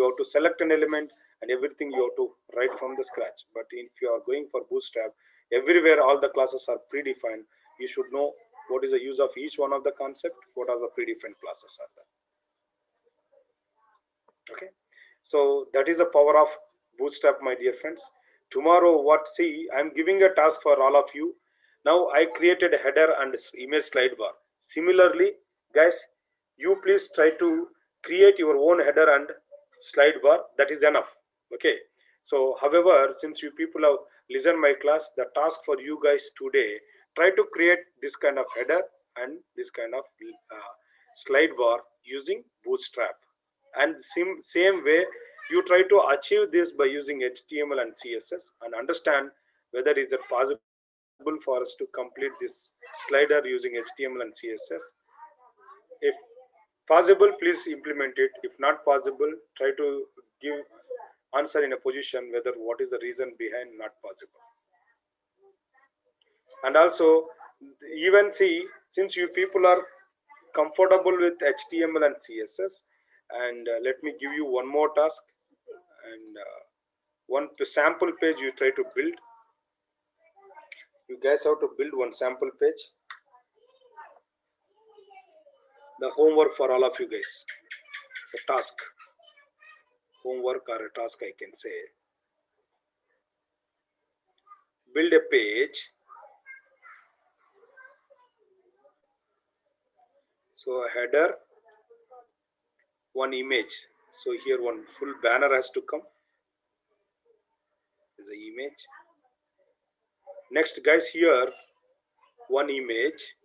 have to select an element, and everything you have to write from the scratch. But if you are going for Bootstrap, everywhere all the classes are predefined. You should know what is the use of each one of the concept, what are the predefined classes are there. Okay, so that is the power of Bootstrap, my dear friends. Tomorrow, I'm giving a task for all of you. Now I created a header and image slide bar. Similarly, guys, you please try to create your own header and slide bar. That is enough. Okay, so however, since you people have listened my class, the task for you guys today, try to create this kind of header and this kind of slide bar using Bootstrap. And same way, you try to achieve this by using HTML and CSS, and understand whether is it possible for us to complete this slider using HTML and CSS. If possible, please implement it. If not possible, try to give answer in a position whether what is the reason behind not possible. And also, even see, since you people are comfortable with HTML and CSS, and let me give you one more task, and one sample page you try to build. You guys have to build one sample page. The homework for all of you guys, the task, homework or a task I can say. Build a page. So a header, one image. So here one full banner has to come. Is the image. Next, guys, here one image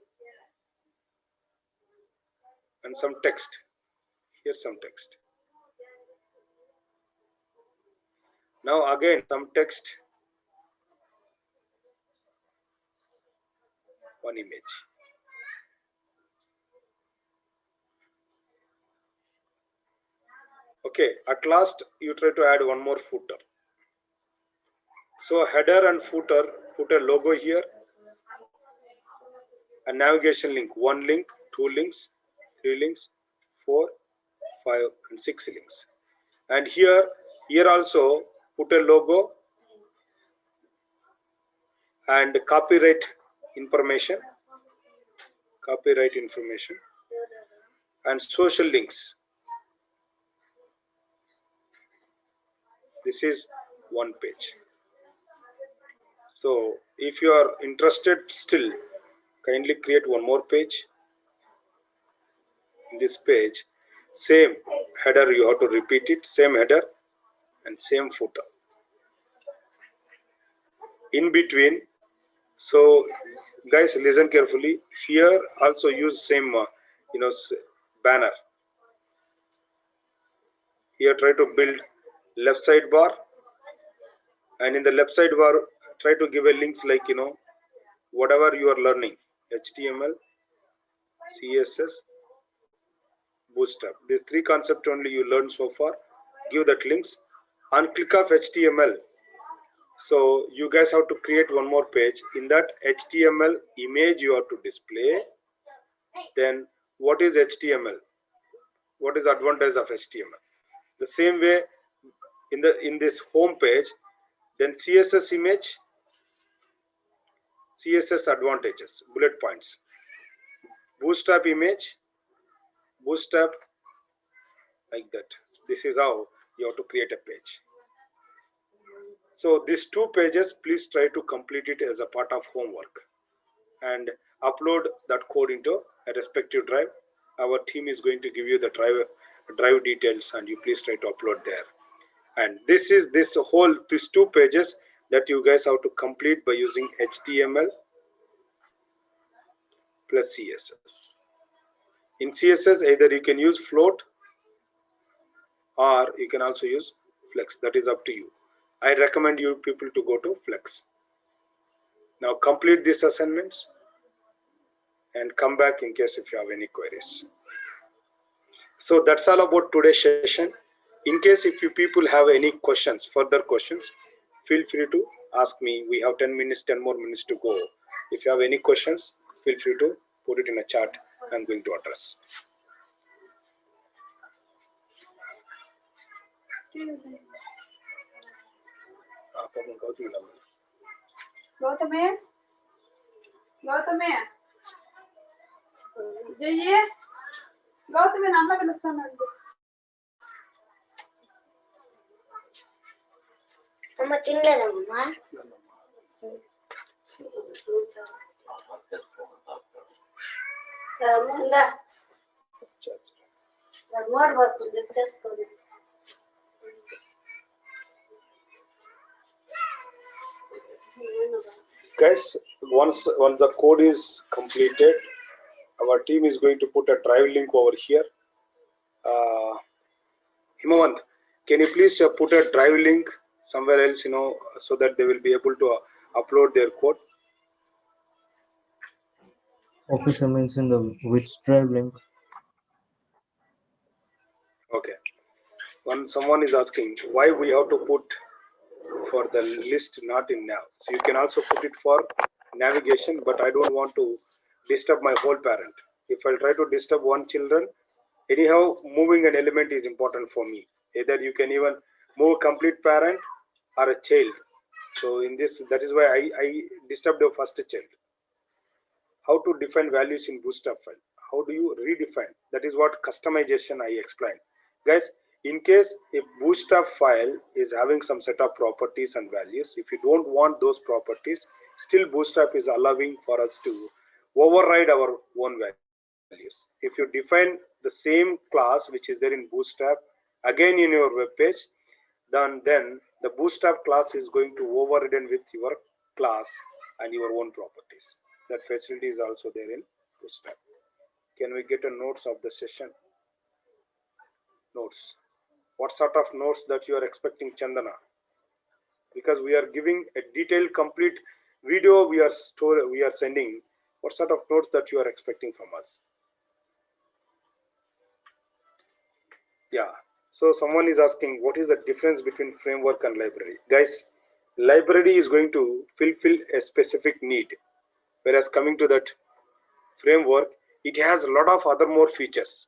and some text. Here some text. Now again some text, one image. Okay, at last you try to add one more footer. So header and footer, put a logo here, a navigation link, one link, two links, three links, 4, 5 and 6 links. And here also put a logo and copyright information and social links. This is one page. So if you are interested still, kindly create one more page. In this page, same header, you have to repeat it, same header and same footer. In between, so guys, listen carefully. Here also use same banner. Here try to build left side bar, and in the left side bar try to give a links like whatever you are learning, HTML, CSS, Bootstrap. These three concepts only you learned so far. Give that links and click off HTML. So you guys have to create one more page. In that HTML image you have to display. Then what is HTML? What is the advantage of HTML? The same way in this home page, then CSS image, CSS advantages, bullet points. Bootstrap image, Bootstrap, like that. This is how you have to create a page. So these two pages, please try to complete it as a part of homework and upload that code into a respective drive. Our team is going to give you the drive details, and you please try to upload there. And this two pages that you guys have to complete by using HTML plus CSS. In CSS, either you can use float or you can also use flex. That is up to you. I recommend you people to go to flex. Now complete these assignments and come back in case if you have any queries. So that's all about today's session. In case if you people have any questions, further questions, feel free to ask me. We have 10 minutes, 10 more minutes to go. If you have any questions, feel free to put it in a chat. I'm going to address. Gautame, Jay, Gautame, Nanda పిలుస్తానండి. అమ్మ తినలేదమ్మా ఉందా more వస్తుంది తెచ్చేసుకోండి. Guys, once the code is completed, our team is going to put a drive link over here. Himawant, can you please put a drive link somewhere else, so that they will be able to upload their code? Okay, sir, means in the which drive link? Okay. Someone is asking why we have to put for the list not in nav. So you can also put it for navigation, but I don't want to disturb my whole parent. If I try to disturb one children, anyhow moving an element is important for me. Either you can even move complete parent or a child. So in this, that is why I disturbed the first child. How to define values in Bootstrap file? How do you redefine? That is what customization I explained. Guys, in case a Bootstrap file is having some set of properties and values, if you don't want those properties, still Bootstrap is allowing for us to override our own values. If you define the same class which is there in Bootstrap again in your web page, then the Bootstrap class is going to override with your class and your own properties. That facility is also there in Bootstrap. Can we get a notes of the session? Notes. What sort of notes that you are expecting, Chandana? Because we are giving a detailed, complete video we are sending. What sort of notes that you are expecting from us? Yeah. So someone is asking, what is the difference between framework and library? Guys, library is going to fulfill a specific need, whereas coming to that framework, it has a lot of other more features.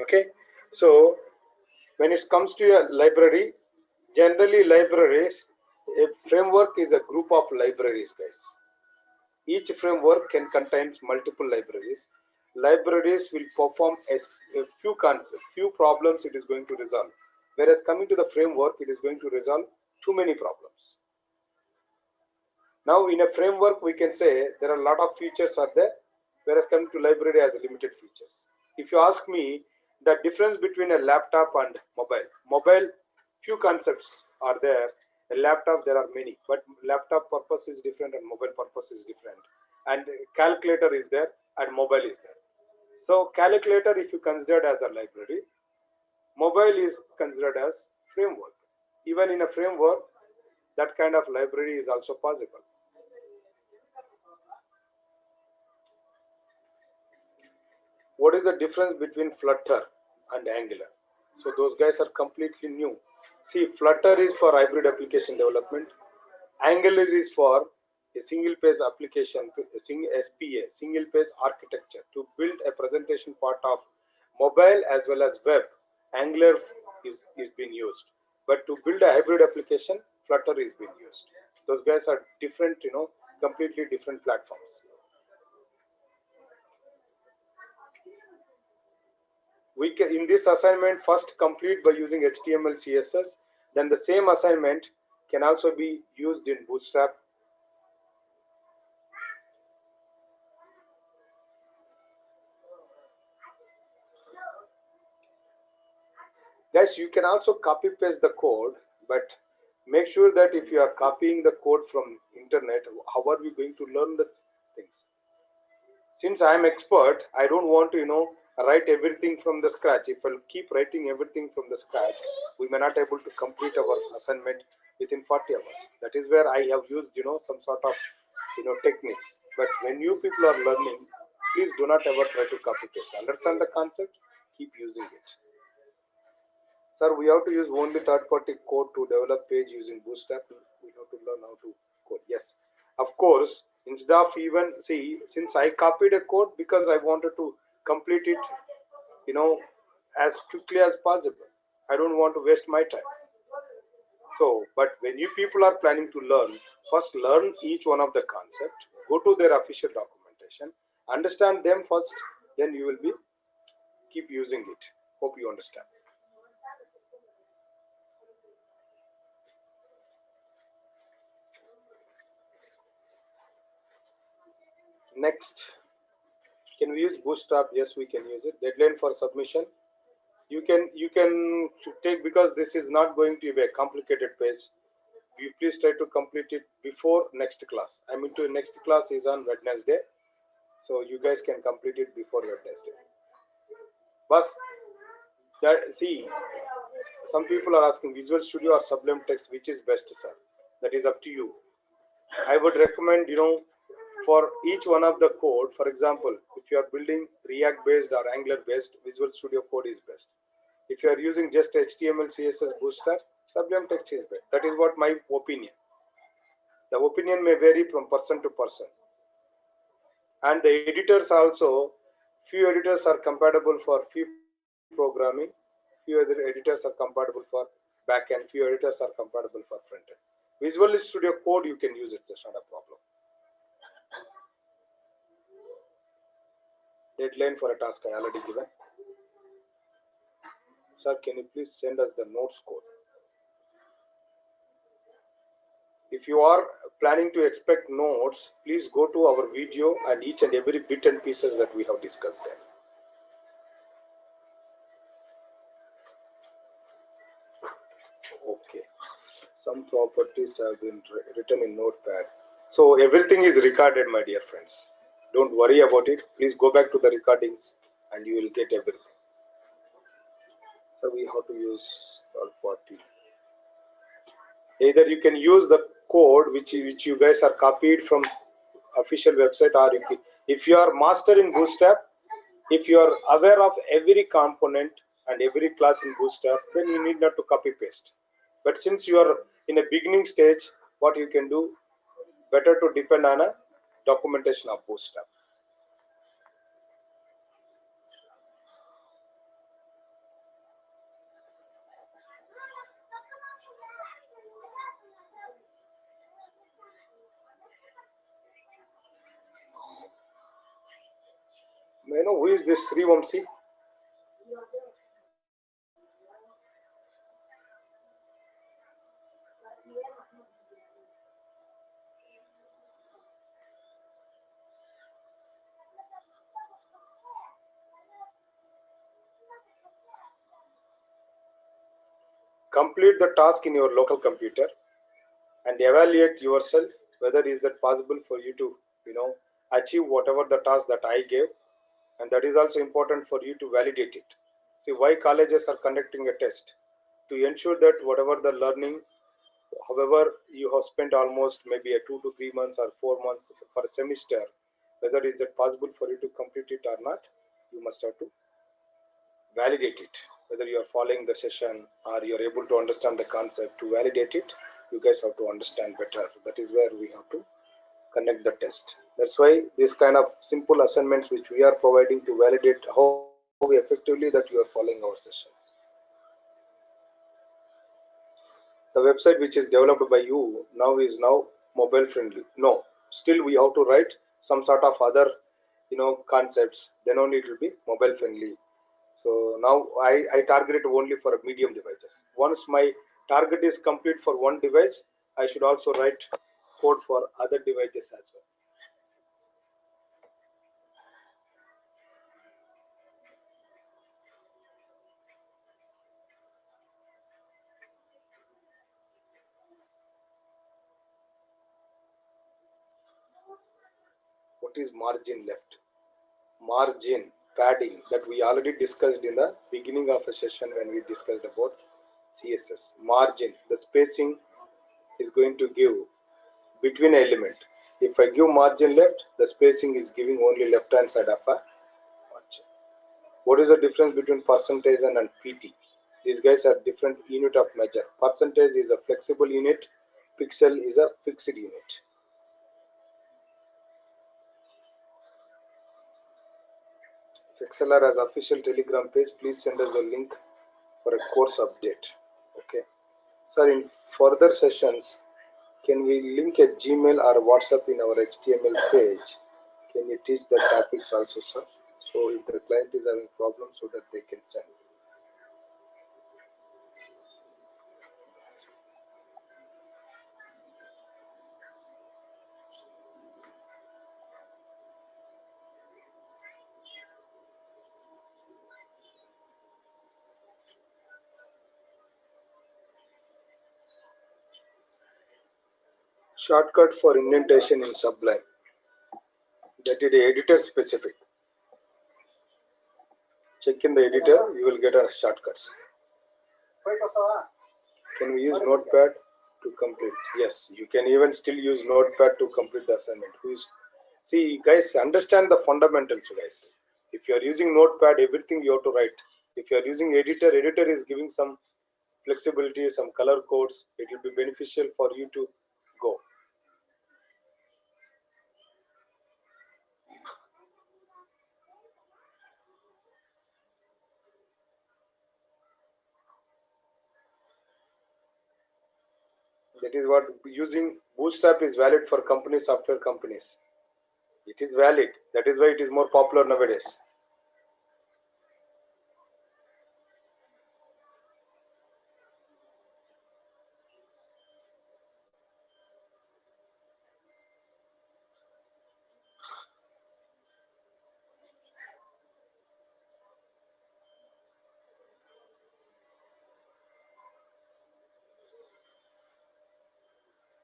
Okay, so when it comes to a library, generally libraries, a framework is a group of libraries, guys. Each framework can contain multiple libraries. Libraries will perform a few concepts, few problems it is going to resolve. Whereas coming to the framework, it is going to resolve too many problems. Now in a framework, we can say there are a lot of features are there, whereas coming to library has limited features. If you ask me the difference between a laptop and mobile, few concepts are there. A laptop, there are many, but laptop purpose is different and mobile purpose is different. And calculator is there and mobile is there. So calculator, if you consider as a library, mobile is considered as framework. Even in a framework, that kind of library is also possible. What is the difference between Flutter and Angular? So those guys are completely new. See, Flutter is for hybrid application development. Angular is for a single page application, SPA, single page architecture, to build a presentation part of mobile as well as web. Angular is being used. But to build a hybrid application, Flutter is being used. Those guys are different, completely different platforms. We can, in this assignment, first complete by using HTML, CSS. Then the same assignment can also be used in Bootstrap. Guys, you can also copy paste the code, but make sure that if you are copying the code from internet, how are we going to learn the things? Since I am expert, I don't want to, write everything from the scratch. If I'll keep writing everything from the scratch, we may not able to complete our assignment within 40 hours. That is where I have used, some sort of, techniques. But when you people are learning, please do not ever try to copy paste. Understand the concept? Keep using it. Sir, we have to use only third-party code to develop page using Bootstrap. We have to learn how to code. Yes, of course. Instead of even since I copied a code because I wanted to complete it, as quickly as possible. I don't want to waste my time. So, but when you people are planning to learn, first learn each one of the concept. Go to their official documentation, understand them first. Then you will be keep using it. Hope you understand. Next, can we use Bootstrap? Yes, we can use it. Deadline for submission. You can take, because this is not going to be a complicated page. You please try to complete it before next class. I mean, to next class is on Wednesday, so you guys can complete it before Wednesday. But see, some people are asking Visual Studio or Sublime Text, which is best, sir? That is up to you. I would recommend, for each one of the code, for example, if you are building React based or Angular based, Visual Studio Code is best. If you are using just HTML, CSS, Bootstrap, Sublime Text is best. That is what my opinion. The opinion may vary from person to person. And the editors also, few editors are compatible for few programming, few other editors are compatible for backend, few editors are compatible for frontend. Visual Studio Code, you can use it, it's not a problem. Deadline for a task I already given. Sir, can you please send us the notes code? If you are planning to expect notes, please go to our video and each and every bit and pieces that we have discussed there. Okay. Some properties have been written in Notepad. So everything is recorded, my dear friends. Don't worry about it. Please go back to the recordings and you will get everything. So we have to use third party. Either you can use the code which you guys are copied from official website, or if you are master in Bootstrap, if you are aware of every component and every class in Bootstrap, then you need not to copy paste. But since you are in a beginning stage, what you can do, better to depend on a documentation of Bootstrap. May I know who is this Sri Vamsi? Complete the task in your local computer and evaluate yourself whether is it possible for you to achieve whatever the task that I gave, and that is also important for you to validate it. See, why colleges are conducting a test? To ensure that whatever the learning, however you have spent almost maybe a 2 to 3 months or 4 months for a semester, whether is it possible for you to complete it or not, you must have to validate it. Whether you are following the session or you are able to understand the concept, to validate it, you guys have to understand better. That is where we have to conduct the test. That's why this kind of simple assignments which we are providing to validate how effectively that you are following our sessions. The website which is developed by you now is now mobile friendly. No, still we have to write some sort of other concepts, then only it will be mobile friendly. So now I target it only for medium devices. Once my target is complete for one device, I should also write code for other devices as well. What is margin left? Margin, padding, that we already discussed in the beginning of a session when we discussed about CSS. Margin, the spacing is going to give between element. If I give margin left, the spacing is giving only left hand side of a margin. What is the difference between percentage and PT? These guys are different unit of measure. Percentage is a flexible unit, pixel is a fixed unit. If XLR has official Telegram page, please send us the link for a course update. Okay. Sir, in further sessions, can we link a Gmail or WhatsApp in our HTML page? Can you teach the topics also, sir? So if the client is having problems, so that they can send. Shortcut for indentation in Sublime. That is editor specific. Check in the editor, you will get a shortcuts. Can we use Notepad to complete? Yes, you can even still use Notepad to complete the assignment. See, guys, understand the fundamentals, guys. If you are using Notepad, everything you have to write. If you are using editor is giving some flexibility, some color codes. It will be beneficial for you to go. That is what using Bootstrap is valid for companies, software companies. It is valid. That is why it is more popular nowadays.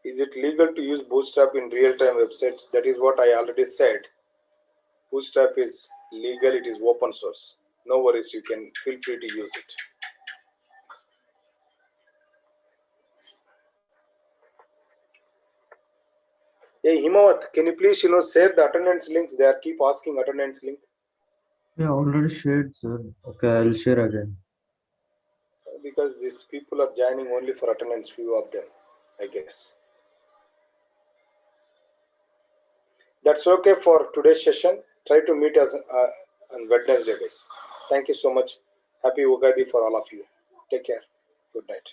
Is it legal to use Bootstrap in real-time websites? That is what I already said. Bootstrap is legal. It is open source. No worries. You can feel free to use it. Hey Himawat, can you please share the attendance links? They are keep asking attendance link. Yeah, already shared, sir. Okay, I'll share again. Because these people are joining only for attendance, few of them, I guess. That's okay for today's session. Try to meet us on Wednesday, guys. Thank you so much. Happy Ugadi for all of you. Take care. Good night.